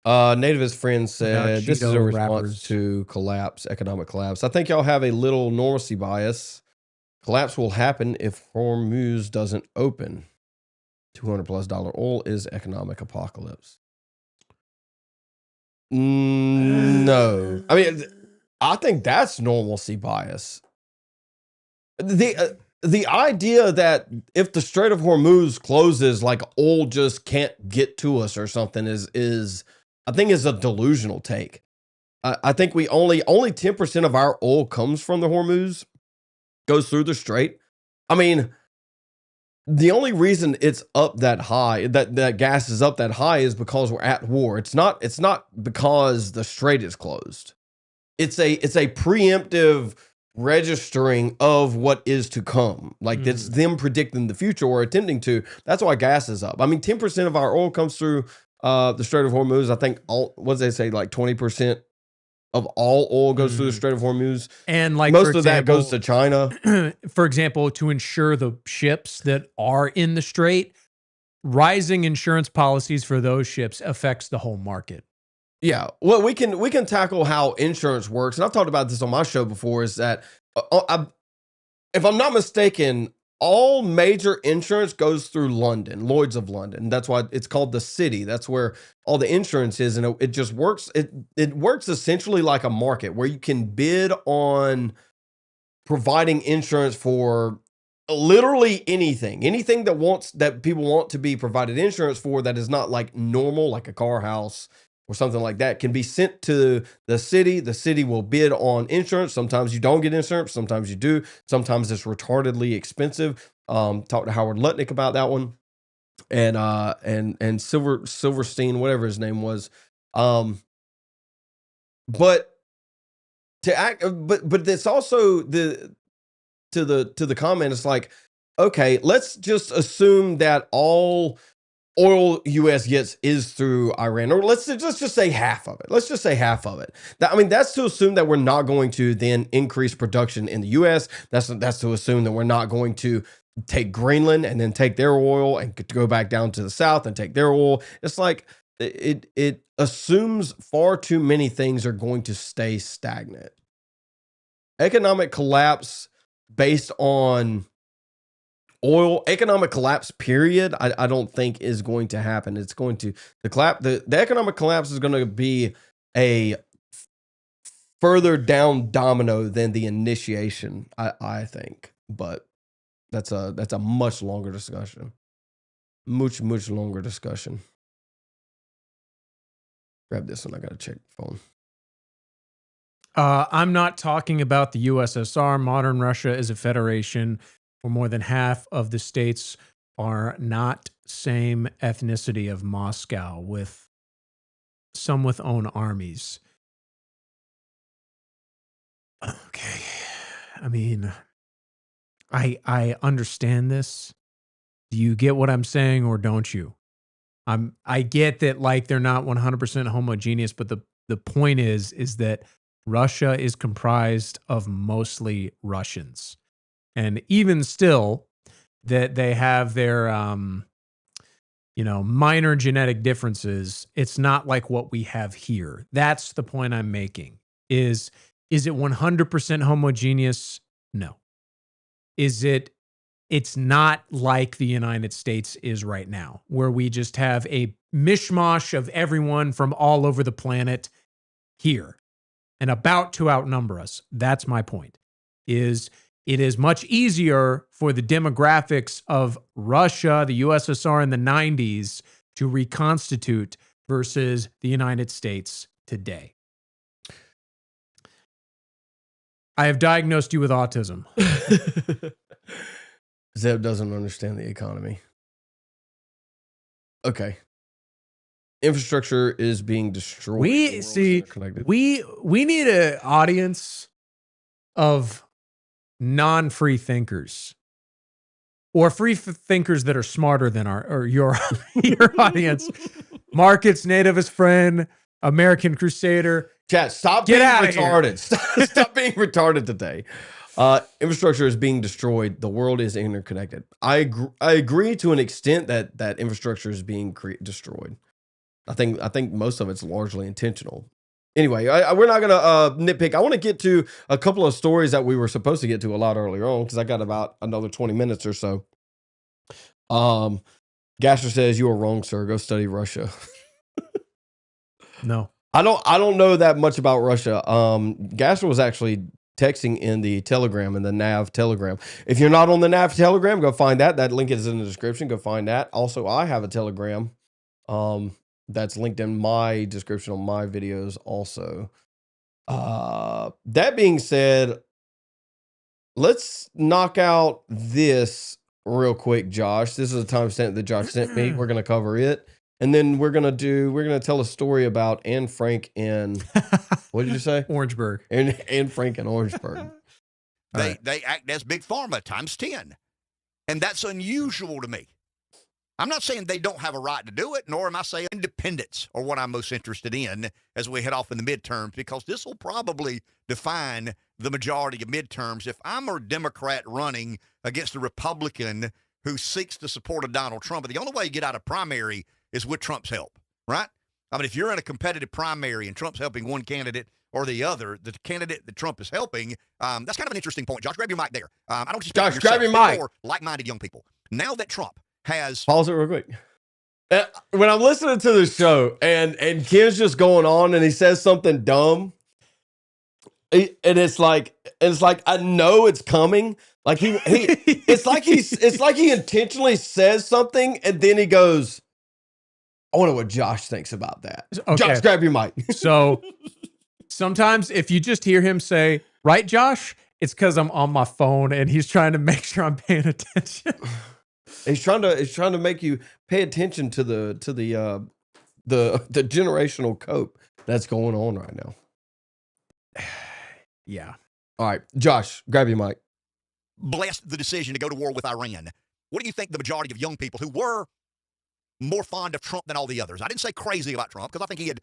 Nativist friend said, this is a response to economic collapse. I think y'all have a little normalcy bias. Collapse will happen if Hormuz doesn't open. $200+ oil is economic apocalypse. No. I mean, I think that's normalcy bias. The idea that if the Strait of Hormuz closes, like oil just can't get to us or something is I think is a delusional take. I think we only 10% of our oil comes from the Hormuz, goes through the Strait. I mean, the only reason it's up that high, that gas is up that high, is because we're at war. It's not because the Strait is closed. It's a preemptive registering of what is to come. Like that's them predicting the future or attempting to. That's why gas is up. I mean, 10% of our oil comes through the Strait of Hormuz. I think what did they say? Like 20% of all oil goes through the Strait of Hormuz. And like most of that goes to China. For example, to ensure the ships that are in the strait, rising insurance policies for those ships affects the whole market. Yeah, well, we can tackle how insurance works, and I've talked about this on my show before. Is that if I'm not mistaken, all major insurance goes through London, Lloyd's of London. That's why it's called the city. That's where all the insurance is, and it just works. It works essentially like a market where you can bid on providing insurance for literally anything that people want to be provided insurance for that is not like normal, like a car, house, or something like that, can be sent to the city. The city will bid on insurance. Sometimes you don't get insurance. Sometimes you do. Sometimes it's retardedly expensive. Talked to Howard Lutnick about that one, and Silverstein, whatever his name was. But to act, but it's also to the comment. It's like, okay, let's just assume that all oil U.S. gets is through Iran, or let's just say half of it. Let's just say half of it. That's to assume that we're not going to then increase production in the U.S. That's to assume that we're not going to take Greenland and then take their oil and go back down to the south and take their oil. It's like it assumes far too many things are going to stay stagnant. Economic collapse based on oil, economic collapse, period, I don't think is going to happen. It's going to the economic collapse is going to be a further down domino than the initiation, I think. But that's a much longer discussion. Much longer discussion. Grab this one. I gotta check the phone. I'm not talking about the USSR. Modern Russia is a federation where more than half of the states are not same ethnicity of Moscow, with some with own armies. Okay. I mean, I understand this. Do you get what I'm saying, or don't you? I get that, like, they're not 100% homogeneous, but the point is that Russia is comprised of mostly Russians. And even still, that they have their, minor genetic differences. It's not like what we have here. That's the point I'm making. Is it 100% homogeneous? No. It's not like the United States is right now, where we just have a mishmash of everyone from all over the planet here and about to outnumber us. That's my point. It is much easier for the demographics of Russia, the USSR in the 90s to reconstitute versus the United States today. I have diagnosed you with autism. Zeb doesn't understand the economy. Okay. Infrastructure is being destroyed. We need an audience of non-free thinkers, or free thinkers that are smarter than your audience. Market's nativist friend, American Crusader. Chat, stop being retarded. Stop being retarded today. Infrastructure is being destroyed. The world is interconnected. I agree to an extent that infrastructure is being destroyed. I think most of it's largely intentional. Anyway, we're not gonna nitpick. I want to get to a couple of stories that we were supposed to get to a lot earlier on, because I got about another 20 minutes or so. Gasser says, "You are wrong, sir. Go study Russia." No, I don't know that much about Russia. Gasser was actually texting in the Telegram, in the NAV Telegram. If you're not on the NAV Telegram, go find that. That link is in the description. Go find that. Also, I have a Telegram. That's linked in my description on my videos also. That being said, let's knock out this real quick, Josh. This is a timestamp that Josh sent me. We're going to cover it. And then we're going to tell a story about Anne Frank in, what did you say? Orangeburg. Anne Frank in Orangeburg. They act as big pharma times 10. And that's unusual to me. I'm not saying they don't have a right to do it, nor am I saying independence are what I'm most interested in as we head off in the midterms, because this will probably define the majority of midterms. If I'm a Democrat running against a Republican who seeks the support of Donald Trump, the only way you get out of primary is with Trump's help, right? I mean, if you're in a competitive primary and Trump's helping one candidate or the other, the candidate that Trump is helping, that's kind of an interesting point. Josh, grab your mic there. I don't just Josh, grab your mic. For like-minded young people. Now that Trump has... Pause it real quick. When I'm listening to the show and Ken's just going on and he says something dumb, and it's like I know it's coming. Like it's like he intentionally says something and then he goes, I wonder what Josh thinks about that. Okay. Josh, grab your mic. So sometimes if you just hear him say, right, Josh, it's because I'm on my phone and he's trying to make sure I'm paying attention. He's trying to make you pay attention to the generational cope that's going on right now. Yeah. All right, Josh, grab your mic. Blessed the decision to go to war with Iran. What do you think the majority of young people who were more fond of Trump than all the others? I didn't say crazy about Trump because I think he'd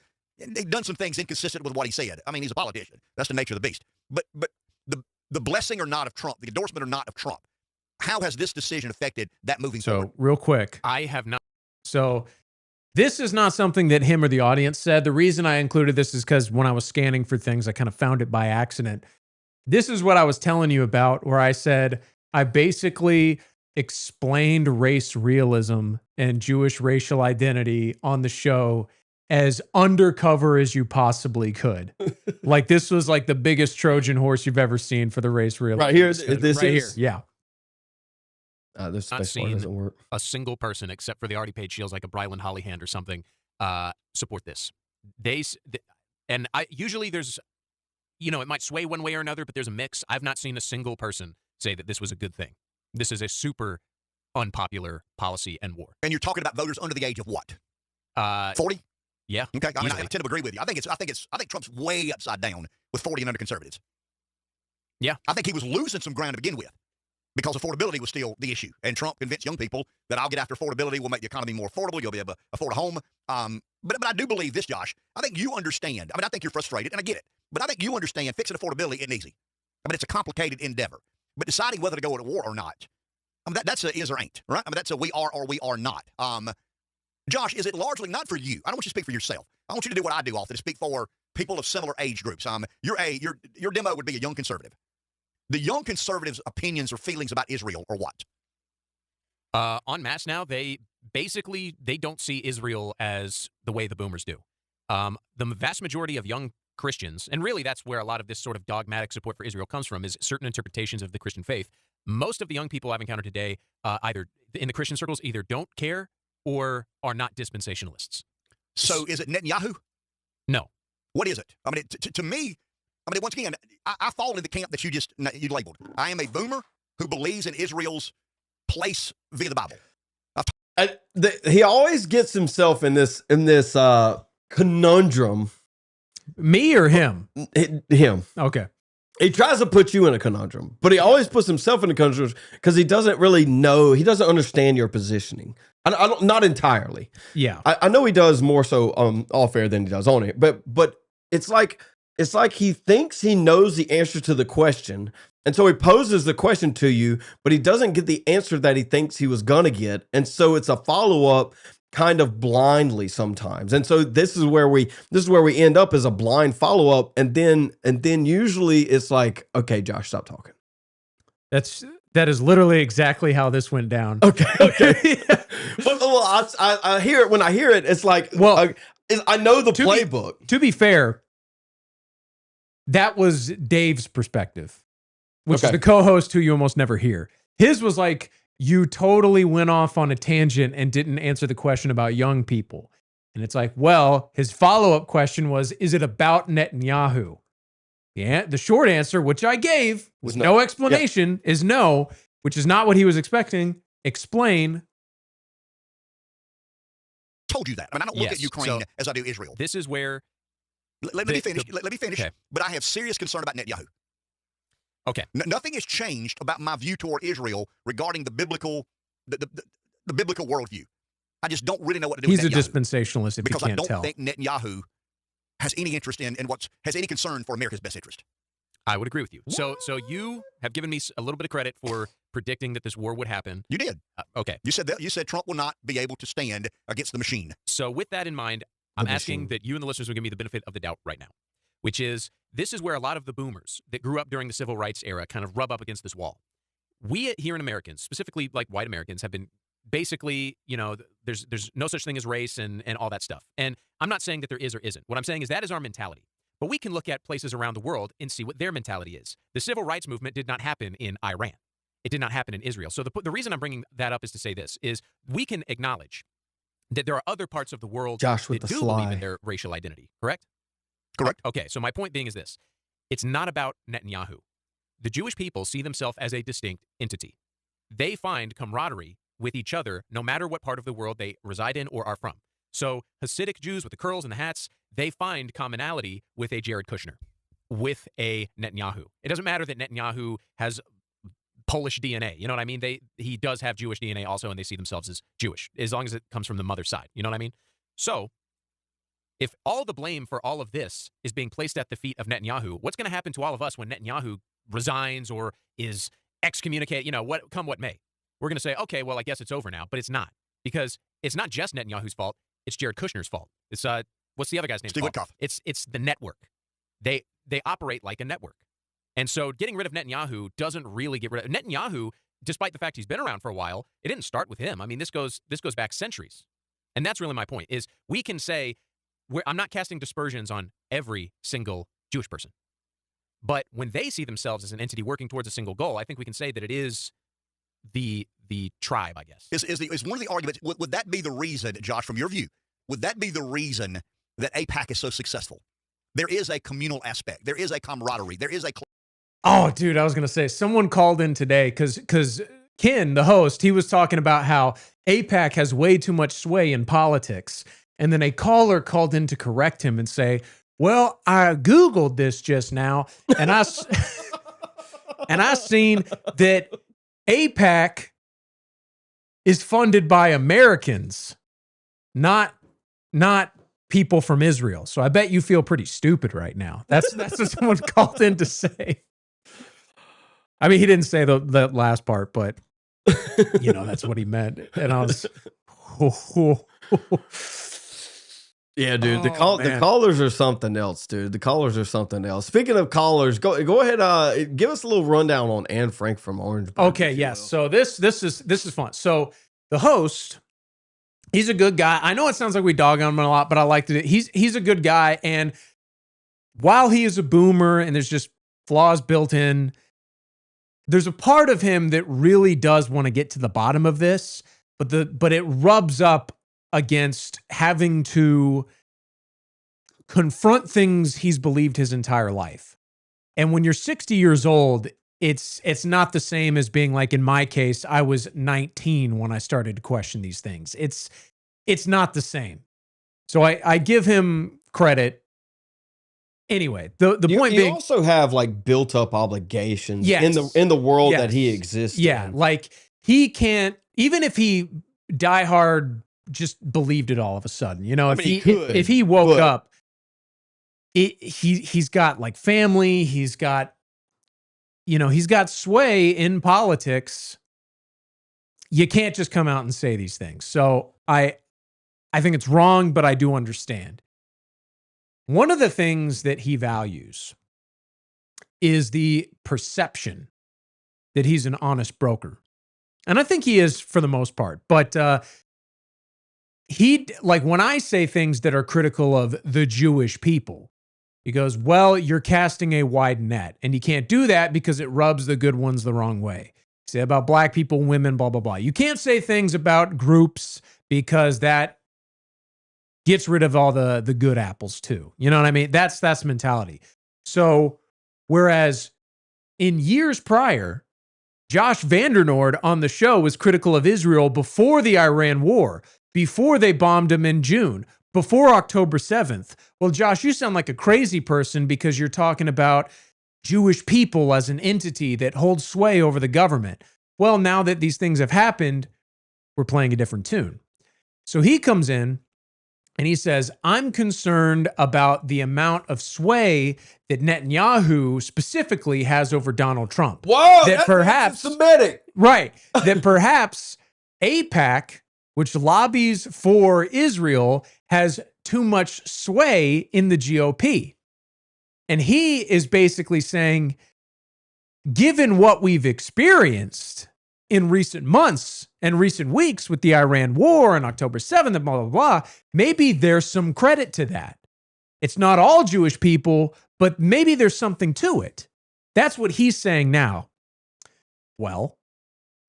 done some things inconsistent with what he said. I mean, he's a politician. That's the nature of the beast. But the blessing or not of Trump, the endorsement or not of Trump, how has this decision affected that moving forward? So real quick, I have not. So this is not something that him or the audience said. The reason I included this is because when I was scanning for things, I kind of found it by accident. This is what I was telling you about, where I said I basically explained race realism and Jewish racial identity on the show as undercover as you possibly could. Like this was like the biggest Trojan horse you've ever seen for the race realism. Right here, this right is here. Yeah. This Not space bar seen doesn't work. a single person except for the already paid shields like a Brylan Hollyhand or something support this. And usually there's, it might sway one way or another, but there's a mix. I've not seen a single person say that this was a good thing. This is a super unpopular policy and war. And you're talking about voters under the age of what? 40? Yeah. Okay. I tend to agree with you. I think Trump's way upside down with 40 and under conservatives. Yeah. I think he was losing some ground to begin with because affordability was still the issue. And Trump convinced young people that I'll get after affordability, we'll make the economy more affordable, you'll be able to afford a home. But I do believe this, Josh. I think you understand. I mean, I think you're frustrated, and I get it. But I think you understand fixing affordability isn't easy. I mean, it's a complicated endeavor. But deciding whether to go to war or not, I mean, that's a is or ain't, right? I mean, that's a we are or we are not. Josh, is it largely not for you? I don't want you to speak for yourself. I want you to do what I do often, to speak for people of similar age groups. Your demo would be a young conservative. The young conservatives' opinions or feelings about Israel are what? En masse now, they don't see Israel as the way the boomers do. The vast majority of young Christians, and really that's where a lot of this sort of dogmatic support for Israel comes from, is certain interpretations of the Christian faith. Most of the young people I've encountered today, either in the Christian circles, either don't care or are not dispensationalists. So is it Netanyahu? No. What is it? I mean, to me, once again, I fall into the camp that you labeled. I am a boomer who believes in Israel's place via the Bible. He always gets himself in this conundrum. Me or him? Him. Okay. He tries to put you in a conundrum, but he always puts himself in a conundrum because he doesn't really know. He doesn't understand your positioning. Not entirely. Yeah. I know he does more so off air than he does on it, but it's like he thinks he knows the answer to the question, and so he poses the question to you, but he doesn't get the answer that he thinks he was gonna get, and so it's a follow-up kind of blindly sometimes. And so this is where we end up as a blind follow-up, and then usually it's like, okay, Josh, stop talking. That is literally exactly how this went down. Okay. Well, I hear it when I hear it. It's like, well, I know the playbook. To be fair, that was Dave's perspective, which is the co-host who you almost never hear. His was like, you totally went off on a tangent and didn't answer the question about young people. And it's like, well, his follow-up question was, is it about Netanyahu? Yeah, the short answer, which I gave with no explanation, is no, which is not what he was expecting. Explain. Told you that. I mean, I don't look at Ukraine as I do Israel. This is where... Let me finish. Let me finish. Okay. But I have serious concern about Netanyahu. Okay. Nothing has changed about my view toward Israel regarding the biblical worldview. I just don't really know what to do He's with a Netanyahu. dispensationalist, if Because you I can't don't tell. think Netanyahu has any interest in has any concern for America's best interest. I would agree with you. So you have given me a little bit of credit for predicting that this war would happen. You did. Okay. You said Trump will not be able to stand against the machine. So with that in mind, I'm asking that you and the listeners will give me the benefit of the doubt right now, which is this is where a lot of the boomers that grew up during the civil rights era kind of rub up against this wall. We here in Americans, specifically like white Americans, have been basically, there's no such thing as race and all that stuff. And I'm not saying that there is or isn't. What I'm saying is that is our mentality. But we can look at places around the world and see what their mentality is. The civil rights movement did not happen in Iran. It did not happen in Israel. So the reason I'm bringing that up is to say this, is we can acknowledge that there are other parts of the world Josh with that the do fly. believe in their racial identity, correct? Correct. Okay, so my point being is this. It's not about Netanyahu. The Jewish people see themselves as a distinct entity. They find camaraderie with each other no matter what part of the world they reside in or are from. So Hasidic Jews with the curls and the hats, they find commonality with a Jared Kushner, with a Netanyahu. It doesn't matter that Netanyahu has Polish DNA. You know what I mean? He does have Jewish DNA also, and they see themselves as Jewish, as long as it comes from the mother's side. You know what I mean? So if all the blame for all of this is being placed at the feet of Netanyahu, what's going to happen to all of us when Netanyahu resigns or is excommunicated, what may? We're going to say, okay, well, I guess it's over now, but it's not, because it's not just Netanyahu's fault. It's Jared Kushner's fault. It's what's the other guy's name? Steve Witkoff. It's the network. They operate like a network, and so getting rid of Netanyahu doesn't really get rid of Netanyahu. Despite the fact he's been around for a while, it didn't start with him. I mean, this goes back centuries, and that's really my point. Is we can say I'm not casting dispersions on every single Jewish person, but when they see themselves as an entity working towards a single goal, I think we can say that it is the tribe, I guess. Is one of the arguments, would that be the reason, Josh, from your view, would that be the reason that AIPAC is so successful? There is a communal aspect. There is a camaraderie. There is a... Oh, dude, I was going to say, someone called in today because Ken, the host, he was talking about how AIPAC has way too much sway in politics. And then a caller called in to correct him and say, well, I Googled this just now, and I seen that AIPAC is funded by Americans, not people from Israel. So I bet you feel pretty stupid right now. That's what someone called in to say. I mean, he didn't say the last part, but that's what he meant. And I was, yeah, dude. The callers are something else, dude. The callers are something else. Speaking of callers, go ahead. Give us a little rundown on Anne Frank from Orangeburg. Okay, yes. So this is fun. So the host, he's a good guy. I know it sounds like we dog on him a lot, but I liked it. He's a good guy, and while he is a boomer and there's just flaws built in, there's a part of him that really does want to get to the bottom of this, but it rubs up against having to confront things he's believed his entire life. And when you're 60 years old, it's not the same as being like, in my case, I was 19 when I started to question these things. It's not the same. So I give him credit. Anyway, the point being, you also have like built up obligations yes, in the world yes, that he exists in. Like he can't, even if he diehard just believed it all of a sudden, if he woke up, he's got like family, he's got sway in politics. You can't just come out and say these things. So I think it's wrong, but I do understand. One of the things that he values is the perception that he's an honest broker. And I think he is for the most part. But when I say things that are critical of the Jewish people, he goes, well, you're casting a wide net. And you can't do that because it rubs the good ones the wrong way. Say about black people, women, blah, blah, blah. You can't say things about groups because that gets rid of all the good apples too. You know what I mean? That's mentality. So whereas in years prior, Josh Vandernoord on the show was critical of Israel before the Iran war, before they bombed him in June, before October 7th. Well, Josh, you sound like a crazy person because you're talking about Jewish people as an entity that holds sway over the government. Well, now that these things have happened, we're playing a different tune. So he comes in and he says, I'm concerned about the amount of sway that Netanyahu specifically has over Donald Trump. Whoa, that perhaps Semitic. Right. That perhaps AIPAC, which lobbies for Israel, has too much sway in the GOP. And he is basically saying, given what we've experienced in recent months and recent weeks with the Iran war and October 7th and blah, blah, blah, maybe there's some credit to that. It's not all Jewish people, but maybe there's something to it. That's what he's saying now. Well,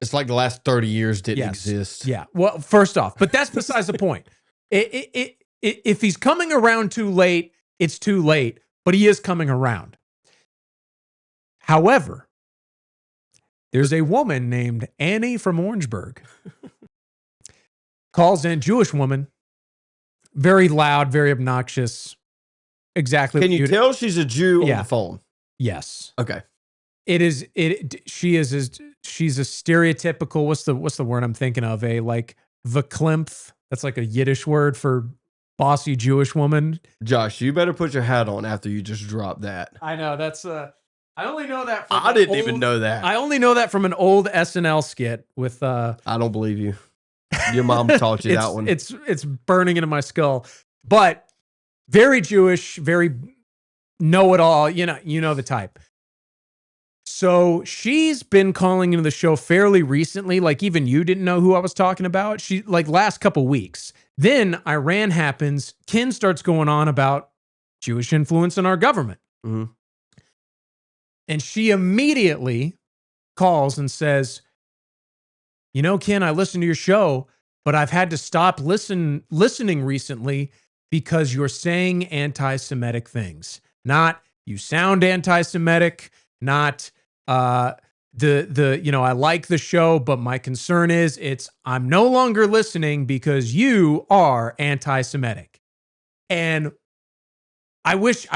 it's like the last 30 years didn't yes, exist. Yeah. Well, first off, but that's besides the point. If he's coming around too late, it's too late, but he is coming around. However, there's a woman named Annie from Orangeburg. Calls in, Jewish woman, very loud, very obnoxious. Exactly. Can you tell she's a Jew on the phone? Yes. Okay. She's a stereotypical, what's the word I'm thinking of? Verklempt. That's like a Yiddish word for bossy Jewish woman. Josh, you better put your hat on after you just dropped that. I know, that's I only know that from I didn't even know that. I only know that from an old SNL skit with I don't believe you. Your mom taught you that one. It's burning into my skull. But very Jewish, very know-it-all, you know the type. So she's been calling into the show fairly recently, like even you didn't know who I was talking about. She like last couple weeks. Then Iran happens. Ken starts going on about Jewish influence in our government. Mm-hmm. And she immediately calls and says, you know, Ken, I listened to your show, but I've had to stop listening recently because you're saying anti-Semitic things. Not you sound anti-Semitic, not I like the show, but my concern is I'm no longer listening because you are anti-Semitic. And I wish,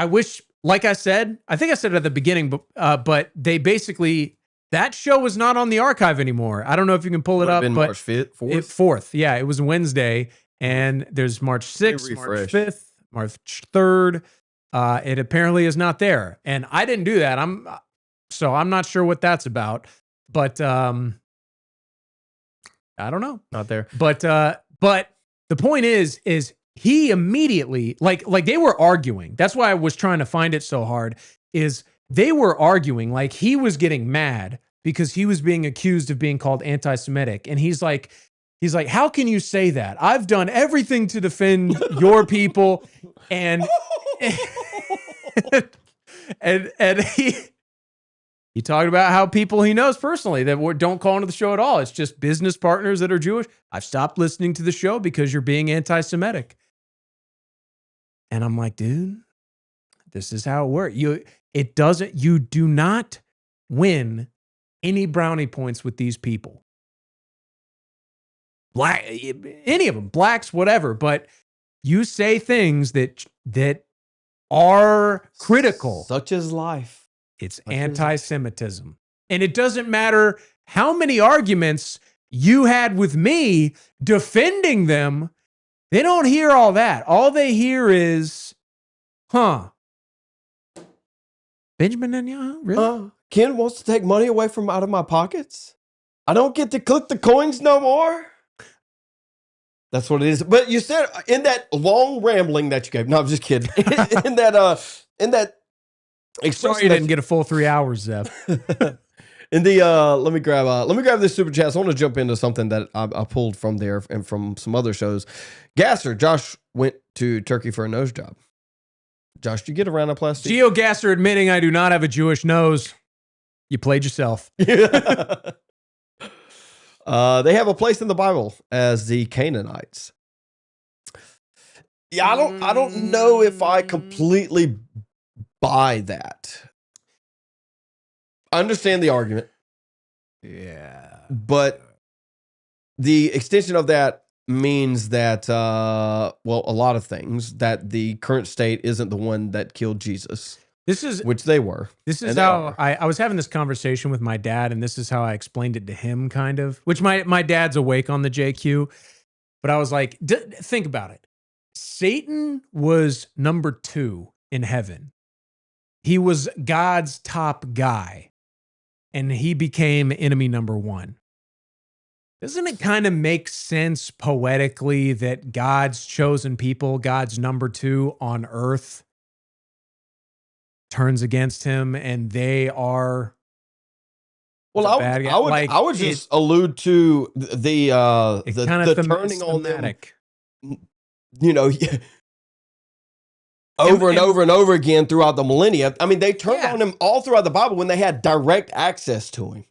like I said, I think I said it at the beginning, but they basically, that show was not on the archive anymore. I don't know if you can pull it up, but March 5th, 4th? 4th. Yeah, it was Wednesday, and there's March 6th, March 5th, March 3rd. It apparently is not there, and I didn't do that. I'm not sure what that's about, but I don't know. Not there. But the point is he immediately, like they were arguing. That's why I was trying to find it so hard, is they were arguing, like he was getting mad because he was being accused of being called anti-Semitic. And he's like, how can you say that? I've done everything to defend your people. And he talked about how people he knows personally that don't call into the show at all. It's just business partners that are Jewish. I've stopped listening to the show because you're being anti-Semitic. And I'm like, dude, this is how it works. You do not win any brownie points with these people. Any of them, blacks, whatever, but you say things that are critical. Such as life. It's anti-Semitism. And it doesn't matter how many arguments you had with me defending them. They don't hear all that. All they hear is, Benjamin Netanyahu? Really? Ken wants to take money away from out of my pockets? I don't get to click the coins no more? That's what it is. But you said in that long rambling that you gave, no, I'm just kidding. in that Sorry you didn't get a full 3 hours, Zeb. In the let me grab this super chat. So I want to jump into something that I pulled from there and from some other shows. Gasser, Josh went to Turkey for a nose job. Josh, did you get a rhinoplasty? GeoGasser admitting I do not have a Jewish nose. You played yourself. They have a place in the Bible as the Canaanites. Yeah, I don't know if I completely buy that. I understand the argument. Yeah. But the extension of that means that, a lot of things, that the current state isn't the one that killed Jesus. which they were. This is and they how are. I was having this conversation with my dad, and this is how I explained it to him, kind of. Which my dad's awake on the JQ, but I was like, think about it. Satan was number 2 in heaven. He was God's top guy, and he became enemy number 1. Doesn't it kind of make sense poetically that God's chosen people, God's number 2 on earth, turns against him, and they are Well, I would just allude to the turning on them, you know, over and over and over again throughout the millennia. I mean, they turned on him all throughout the Bible when they had direct access to him.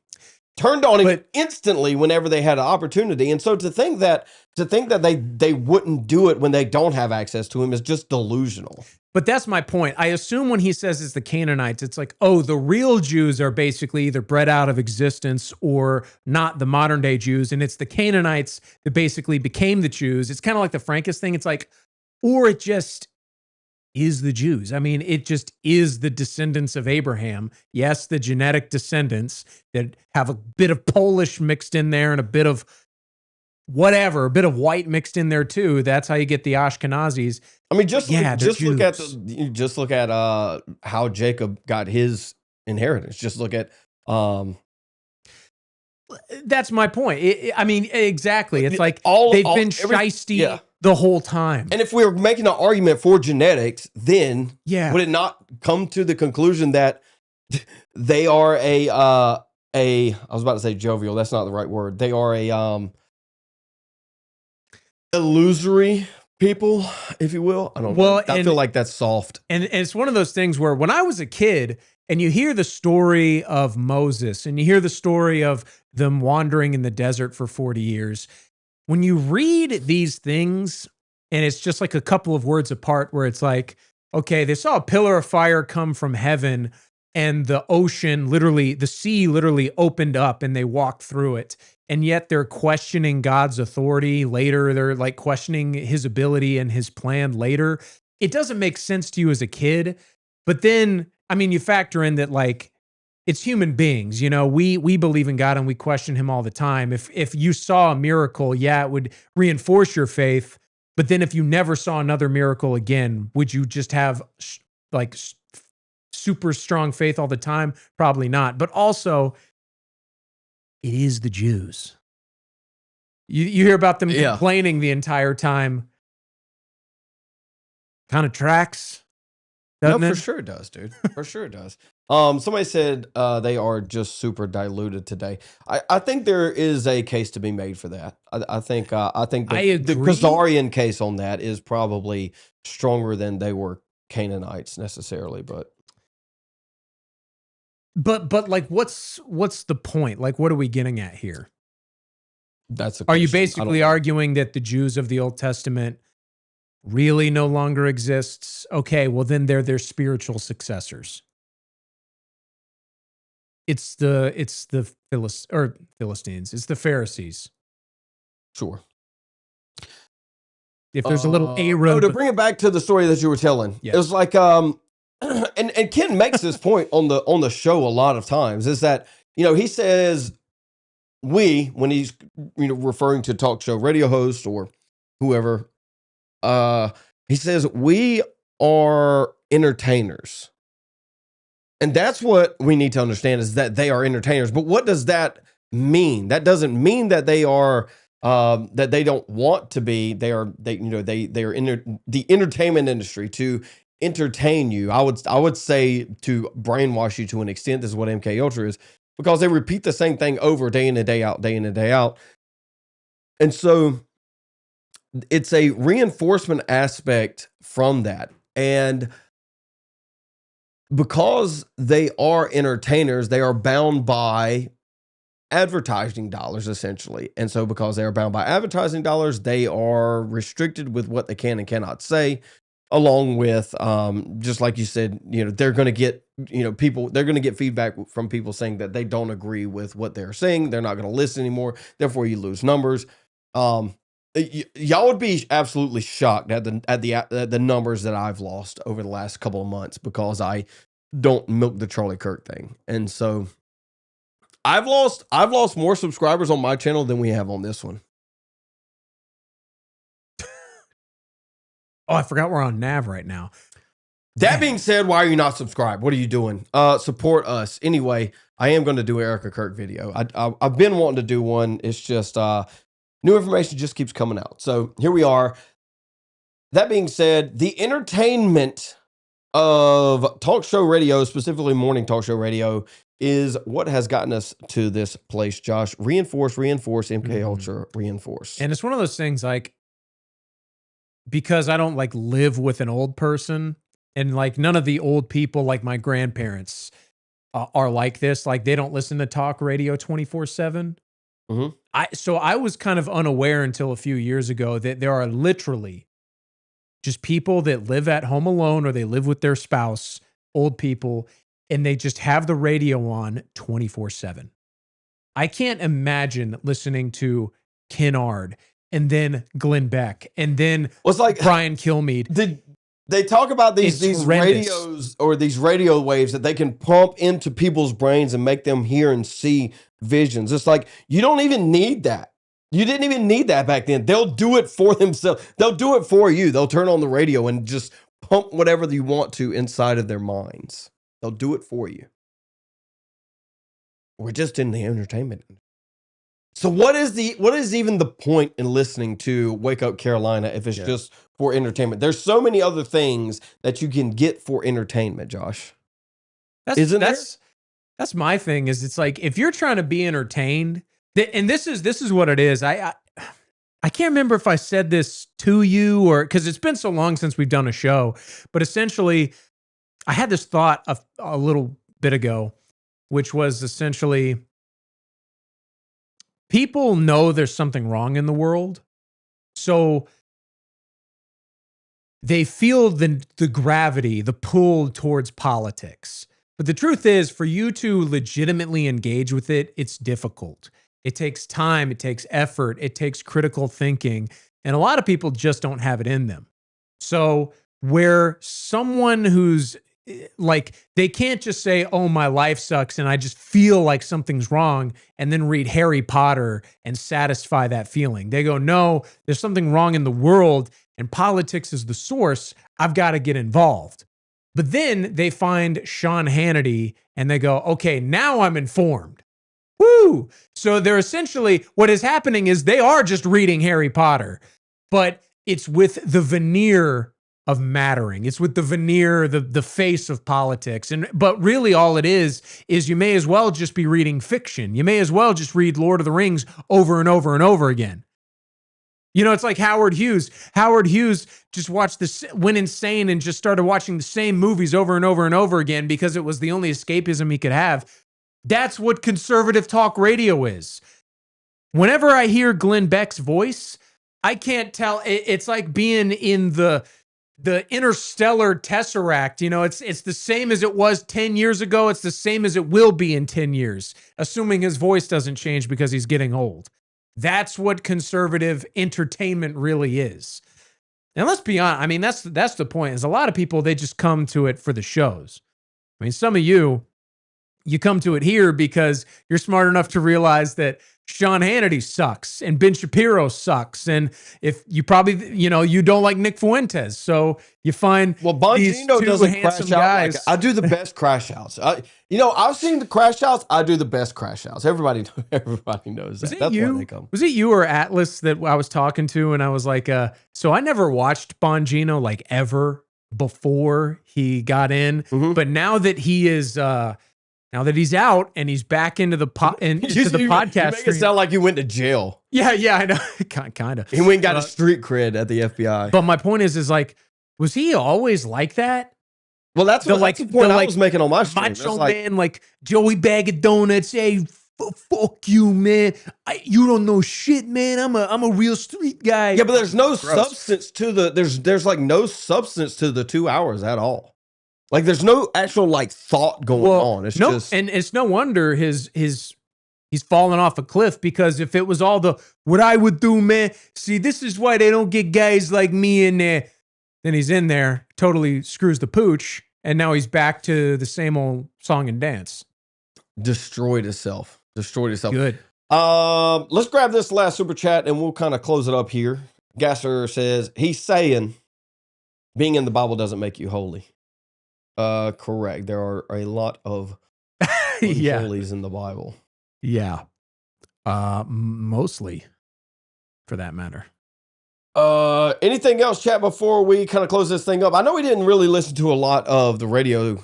Turned on him instantly whenever they had an opportunity. And so to think that they wouldn't do it when they don't have access to him is just delusional. But that's my point. I assume when he says it's the Canaanites, it's like, oh, the real Jews are basically either bred out of existence or not the modern day Jews. And it's the Canaanites that basically became the Jews. It's kind of like the Frankish thing. It's like, or it just is the Jews. I mean, it just is the descendants of Abraham. Yes, the genetic descendants that have a bit of Polish mixed in there and a bit of whatever, a bit of white mixed in there too. That's how you get the Ashkenazis. I mean, just look at how Jacob got his inheritance. Just look at that's my point. I mean, exactly. It's like they've been shiesty the whole time. And if we were making an argument for genetics, then would it not come to the conclusion that they are I was about to say jovial. That's not the right word. They are a illusory people, if you will. I don't know. I feel like that's soft. And it's one of those things where when I was a kid and you hear the story of Moses and you hear the story of them wandering in the desert for 40 years, when you read these things and it's just like a couple of words apart where it's like, okay, they saw a pillar of fire come from heaven and the ocean the sea literally opened up and they walked through it. And yet they're questioning God's authority later. They're like questioning his ability and his plan later. It doesn't make sense to you as a kid. But then, I mean, you factor in that like it's human beings, you know, we believe in God and we question him all the time. If you saw a miracle, it would reinforce your faith. But then if you never saw another miracle again, would you just have like super strong faith all the time? Probably not. But also, it is the Jews. You hear about them complaining the entire time. Kind of tracks. No, for sure it does, dude. For sure it does. Somebody said they are just super diluted today. I think there is a case to be made for that. I think the Khazarian case on that is probably stronger than they were Canaanites necessarily, but like what's the point? Like what are we getting at here? Are you basically arguing that the Jews of the Old Testament really no longer exists? Okay, well then they're their spiritual successors. It's the Philistines. It's the Pharisees. Sure. If there's a little Arab. To bring it back to the story that you were telling, it was like and Ken makes this point on the show a lot of times, is that, you know, he says when he's, you know, referring to talk show radio hosts or whoever, he says we are entertainers. And that's what we need to understand, is that they are entertainers. But what does that mean? That doesn't mean that they are that they don't want to be. They are in the entertainment industry to entertain you. I would say to brainwash you to an extent. This is what MK Ultra is, because they repeat the same thing over day in and day out, day in and day out. And so it's a reinforcement aspect from that. And because they are entertainers, they are bound by advertising dollars, essentially. And so because they are bound by advertising dollars, they are restricted with what they can and cannot say, along with, just like you said, you know, they're going to get, you know, they're going to get feedback from people saying that they don't agree with what they're saying. They're not going to listen anymore. Therefore, you lose numbers. Y'all would be absolutely shocked at the numbers that I've lost over the last couple of months, because I don't milk the Charlie Kirk thing. And so I've lost more subscribers on my channel than we have on this one. Oh, I forgot we're on Nav right now. That being said, why are you not subscribed? What are you doing? Support us. Anyway, I am going to do an Erica Kirk video. I've been wanting to do one. It's just new information just keeps coming out. So here we are. That being said, the entertainment of talk show radio, specifically morning talk show radio, is what has gotten us to this place, Josh. Reinforce, MK Ultra, reinforce. And it's one of those things like, because I don't like live with an old person, and like none of the old people, like my grandparents, are like this. Like they don't listen to talk radio 24/7. So I was kind of unaware until a few years ago that there are literally just people that live at home alone, or they live with their spouse, old people, and they just have the radio on 24/7. I can't imagine listening to Kennard and then Glenn Beck and then like Brian Kilmeade. They talk about these horrendous. radios or these radio waves that they can pump into people's brains and make them hear and see visions. It's like, you don't even need that. You didn't even need that back then. They'll do it for themselves. They'll do it for you. They'll turn on the radio and just pump whatever you want to inside of their minds. They'll do it for you. We're just in the entertainment. So what is even the point in listening to Wake Up Carolina if it's just for entertainment? There's so many other things that you can get for entertainment, Josh. That's my thing. Is it's like, if you're trying to be entertained, and this is what it is. I can't remember if I said this to you, or because it's been so long since we've done a show, but essentially I had this thought a little bit ago, which was essentially, people know there's something wrong in the world, so they feel the gravity, the pull towards politics. But the truth is, for you to legitimately engage with it, it's difficult. It takes time, it takes effort, it takes critical thinking, and a lot of people just don't have it in them. So where someone who's like, they can't just say, oh, my life sucks and I just feel like something's wrong, and then read Harry Potter and satisfy that feeling. They go, no, there's something wrong in the world and politics is the source. I've got to get involved. But then they find Sean Hannity and they go, okay, now I'm informed. Woo! So they're essentially, what is happening is they are just reading Harry Potter, but it's with the veneer of mattering. It's with the veneer, the face of politics. But really all it is you may as well just be reading fiction. You may as well just read Lord of the Rings over and over and over again. You know, it's like Howard Hughes. Howard Hughes just went insane and just started watching the same movies over and over and over again because it was the only escapism he could have. That's what conservative talk radio is. Whenever I hear Glenn Beck's voice, I can't tell. It's like being in the interstellar tesseract. You know, it's the same as it was 10 years ago. It's the same as it will be in 10 years, assuming his voice doesn't change because he's getting old. That's what conservative entertainment really is. And let's be honest, I mean, that's the point, is a lot of people, they just come to it for the shows. I mean, some of you come to it here because you're smart enough to realize that Sean Hannity sucks and Ben Shapiro sucks. And if you probably, you don't like Nick Fuentes. So you find these two doesn't handsome crash out. guys. Like, I do the best crash outs. I've seen the crash outs. I do the best crash outs. Everybody knows that. That's why they come. Was it you or Atlas that I was talking to? And I was like, so I never watched Bongino like ever before he got in. Mm-hmm. But now that he is, now that he's out and he's back into the podcast, you make it sound like you went to jail. Yeah, I know, kind of. He went and got a street cred at the FBI. But my point is like, was he always like that? Well, that's the point I was making on my stream. Macho man, like Joey Bag of Donuts. Hey, fuck you, man. You don't know shit, man. I'm a real street guy. Yeah, but there's no substance to there's like no substance to the 2 hours at all. Like, there's no actual like thought going on. It's just, and it's no wonder he's fallen off a cliff, because if it was all what I would do, man, see, this is why they don't get guys like me in there. Then he's in there, totally screws the pooch, and now he's back to the same old song and dance. Destroyed itself. Good. Let's grab this last super chat and we'll kind of close it up here. Gasser says he's saying being in the Bible doesn't make you holy. Correct. There are a lot of holies in the Bible. Yeah. Mostly, for that matter. Anything else, chat, before we kind of close this thing up? I know we didn't really listen to a lot of the radio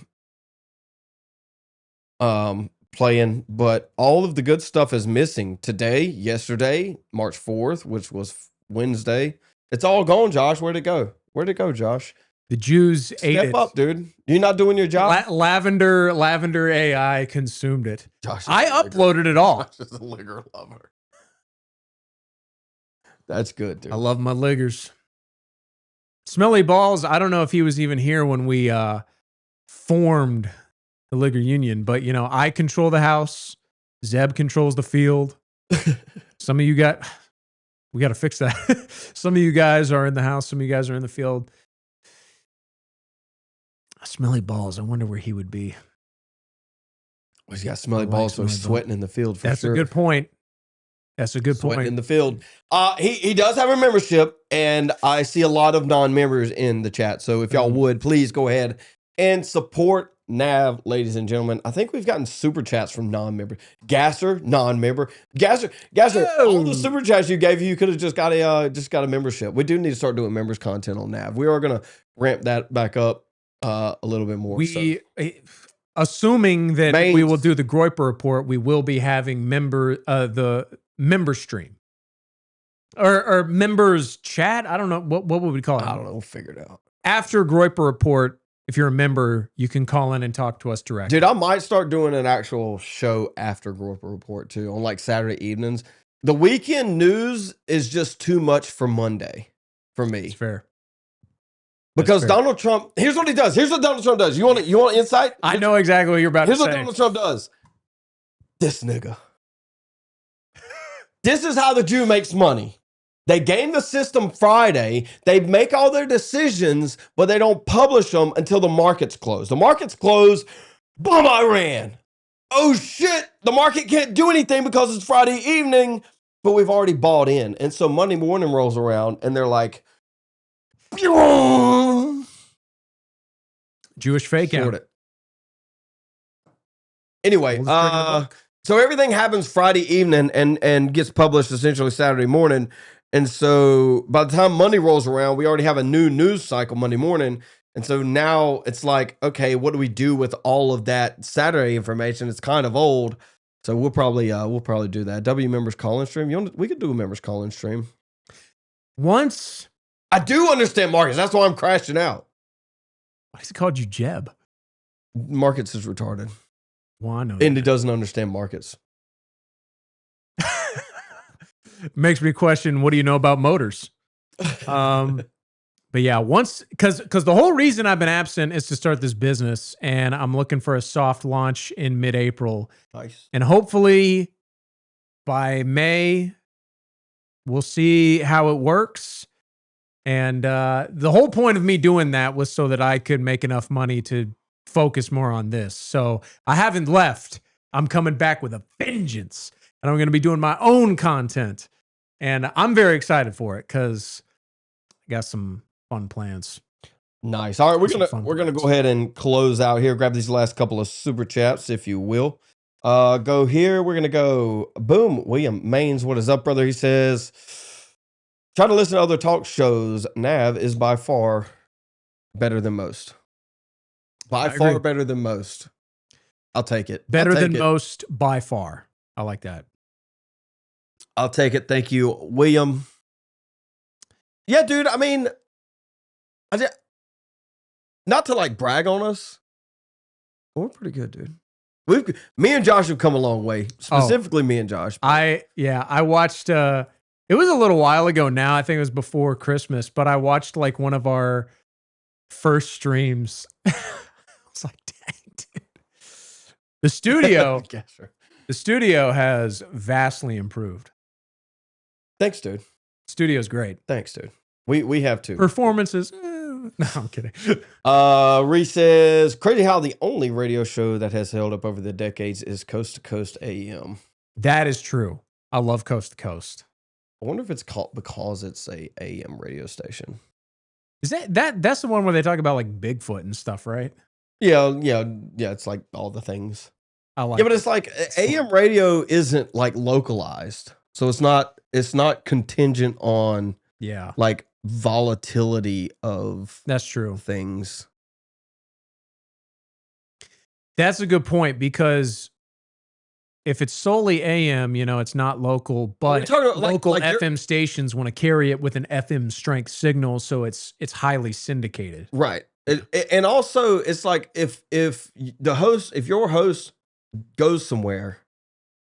playing, but all of the good stuff is missing today, yesterday, March 4th, which was Wednesday. It's all gone, Josh. Where'd it go? Where'd it go, Josh? The Jews ate it. Step up, dude. You're not doing your job. Lavender AI consumed it. Josh, I uploaded it all. Josh is a liquor lover. That's good, dude. I love my liggers. Smelly Balls, I don't know if he was even here when we formed the Ligger Union, but you know, I control the house. Zeb controls the field. Some of you we got to fix that. Some of you guys are in the house. Some of you guys are in the field. Smelly Balls. I wonder where he would be. Well, he's got smelly balls, so he's sweating in the field for That's sure. a good point. That's a good Sweating point. in the field. He does have a membership, and I see a lot of non-members in the chat. So if y'all would, please go ahead and support Nav, ladies and gentlemen. I think we've gotten super chats from non-members. Gasser, non-member. Gasser, all the super chats you gave you could have just got a membership. We do need to start doing members content on Nav. We are gonna ramp that back up a little bit more. Assuming that we will do the Groyper report, we will be having the member stream or members chat. I don't know what would we call it. I don't know. We'll figure it out after Groyper report. If you're a member, you can call in and talk to us directly. Dude, I might start doing an actual show after Groyper report too, on like Saturday evenings. The weekend news is just too much for Monday for me. It's fair. Because Donald Trump, here's what he does. Here's what Donald Trump does. You want insight? I know exactly what you're about to say. Here's what Donald Trump does. This nigga. This is how the Jew makes money. They game the system Friday. They make all their decisions, but they don't publish them until the markets close. The markets close, bomb Iran. Oh shit, the market can't do anything because it's Friday evening, but we've already bought in. And so Monday morning rolls around and they're like, Jewish fake out. Anyway, so everything happens Friday evening and gets published essentially Saturday morning. And so by the time Monday rolls around, we already have a new news cycle Monday morning. And so now it's like, okay, what do we do with all of that Saturday information? It's kind of old. So we'll probably do that. W members call-in stream. We could do a members call-in stream. Once I do understand markets. That's why I'm crashing out. Why has he called you Jeb? Markets is retarded. Well, I know. And he doesn't understand markets. Makes me question, what do you know about motors? But yeah, because the whole reason I've been absent is to start this business, and I'm looking for a soft launch in mid-April. Nice. And hopefully by May, we'll see how it works. And the whole point of me doing that was so that I could make enough money to focus more on this. So I haven't left. I'm coming back with a vengeance. And I'm going to be doing my own content. And I'm very excited for it because I got some fun plans. Nice. All right, we're gonna go ahead and close out here. Grab these last couple of super chats, if you will. Go here. We're gonna go. Boom. William Maines, what is up, brother? He says, try to listen to other talk shows. Nav is by far better than most. By far better than most. I'll take it. Better than most by far. I like that. I'll take it. Thank you, William. Yeah, dude. I mean, not to like brag on us, but we're pretty good, dude. Me and Josh have come a long way. Specifically, me and Josh. I watched. It was a little while ago now. I think it was before Christmas, but I watched like one of our first streams. I was like, dang, dude. The studio. The studio has vastly improved. Thanks, dude. Studio's great. Thanks, dude. We have to. Performances, No, I'm kidding. Reese says, crazy how the only radio show that has held up over the decades is Coast to Coast AM. That is true. I love Coast to Coast. I wonder if it's called because it's a AM radio station. Is that's the one where they talk about like Bigfoot and stuff, right? Yeah. It's like all the things. I like. Yeah, but it's like AM radio isn't like localized, so it's not contingent on like volatility of that's true things. That's a good point, because if it's solely AM, it's not local, but local FM stations want to carry it with an FM strength signal, so it's highly syndicated. Right. And also it's like if your host goes somewhere,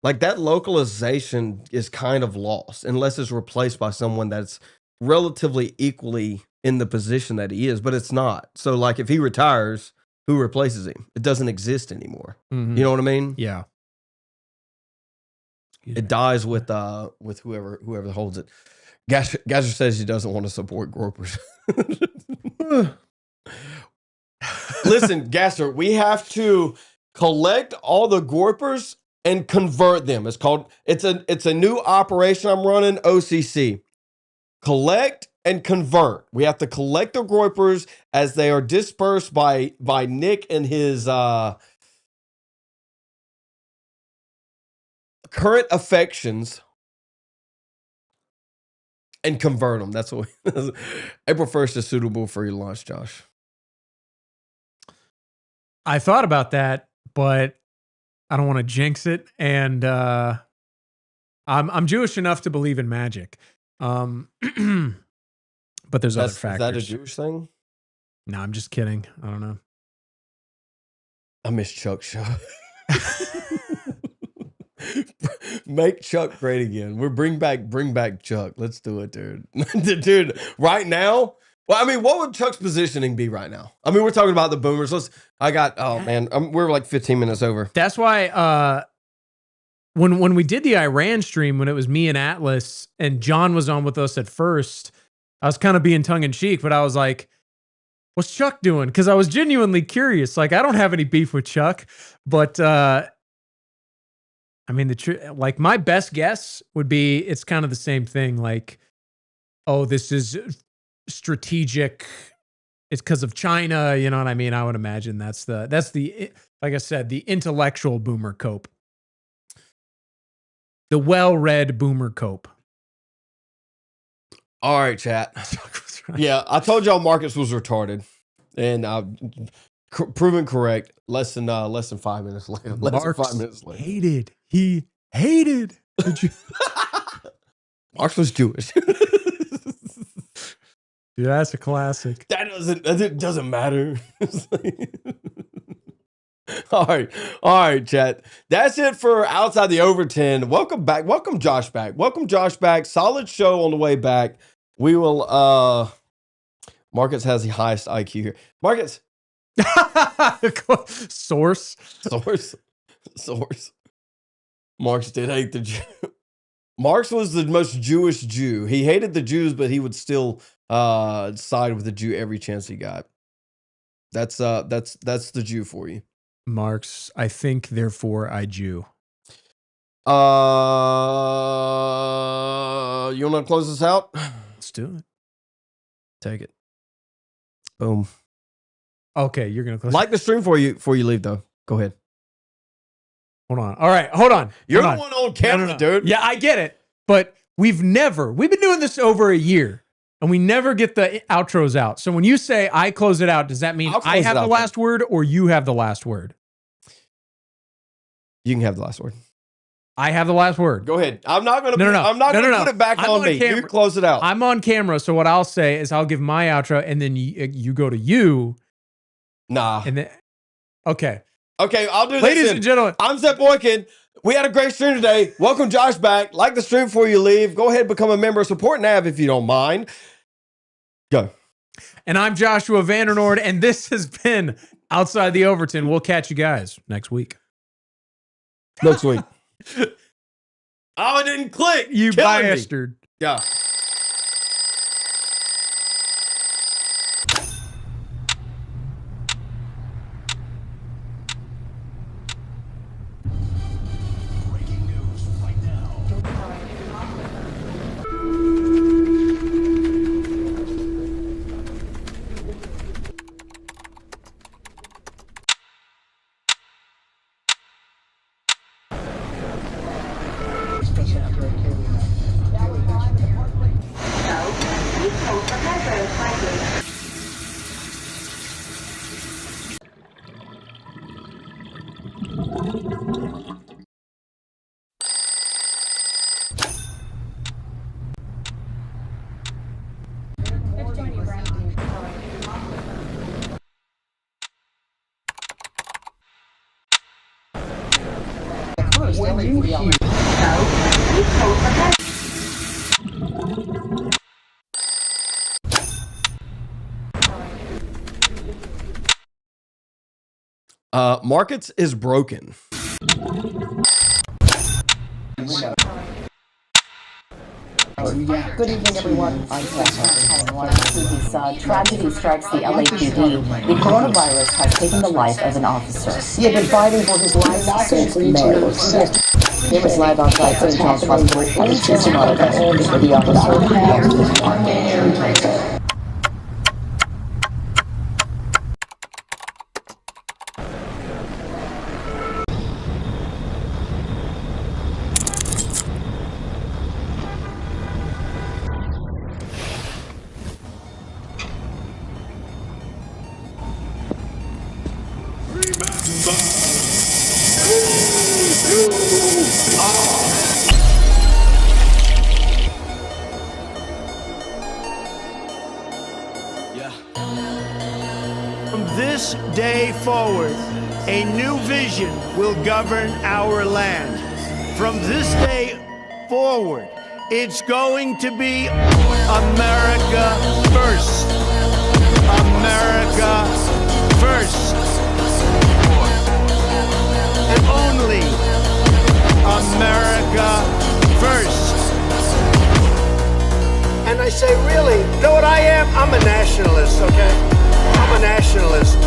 like that localization is kind of lost unless it's replaced by someone that's relatively equally in the position that he is, but it's not. So like if he retires, who replaces him? It doesn't exist anymore. Mm-hmm. You know what I mean? Yeah. It dies with whoever holds it. Gasser says he doesn't want to support gropers. Listen, Gasser, we have to collect all the gorpers and convert them. It's a new operation I'm running, OCC. Collect and convert. We have to collect the gorpers as they are dispersed by Nick and his current affections, and convert them. That's what April 1st is suitable for your launch, Josh. I thought about that, but I don't want to jinx it, and I'm Jewish enough to believe in magic. But there's other factors. Is that a Jewish thing? No, I'm just kidding. I don't know. I miss Chuck's show. Make Chuck great again. Bring back Chuck. Let's do it, dude. Dude, right now. Well, I mean, what would Chuck's positioning be right now? I mean, we're talking about the boomers. We're like 15 minutes over. That's why when we did the Iran stream, when it was me and Atlas and John was on with us at first, I was kind of being tongue in cheek, but I was like, what's Chuck doing? Because I was genuinely curious. Like, I don't have any beef with Chuck, but I mean, like my best guess would be it's kind of the same thing. Like, oh, this is strategic. It's because of China. You know what I mean? I would imagine that's the like I said, the intellectual boomer cope, the well-read boomer cope. All right, chat. Yeah, I told y'all Marcus was retarded, and proven correct. Less than 5 minutes later. He hated. Marx was Jewish. Yeah, that's a classic. That doesn't matter. All right, chat. That's it for Outside the Overton. Welcome back. Welcome Josh back. Solid show on the way back. We will. Marcus has the highest IQ here. Marcus. Source. Marx did hate the Jew. Marx was the most Jewish Jew. He hated the Jews, but he would still side with the Jew every chance he got. That's the Jew for you. Marx, I think, therefore I Jew. You want to close this out? Let's do it. Take it. Boom. Okay, you're gonna close. Like the stream before you leave, though. Go ahead. Hold on. All right, hold on. You're the one on camera, dude. Yeah, I get it. But we've been doing this over a year, and we never get the outros out. So when you say I close it out, does that mean I have the last word or you have the last word? You can have the last word. I have the last word. Go ahead. I'm not going to put it back on me. You close it out. I'm on camera, so what I'll say is I'll give my outro, and then you go to you. Nah. And then, okay, I'll do this. Ladies and gentlemen, I'm ZebBoykin. We had a great stream today. Welcome Josh back. Like the stream before you leave. Go ahead and become a member. Support Nav if you don't mind. Go. And I'm Joshua Vandernord, and this has been Outside the Overton. We'll catch you guys next week. Oh, it didn't click. You bastard. Yeah. When you hear Markets is broken. Good evening, everyone. I'm Tessa. This tragedy strikes the LAPD. The coronavirus has taken the life of an officer. He had been fighting for his life since May. He was live outside St. John's Hospital in Cincinnati. The officer lost his life. From this day forward, a new vision will govern our land. From this day forward, it's going to be America first. America first. And only America first. And I say, really, you know what I am? I'm a nationalist, okay? I'm a nationalist.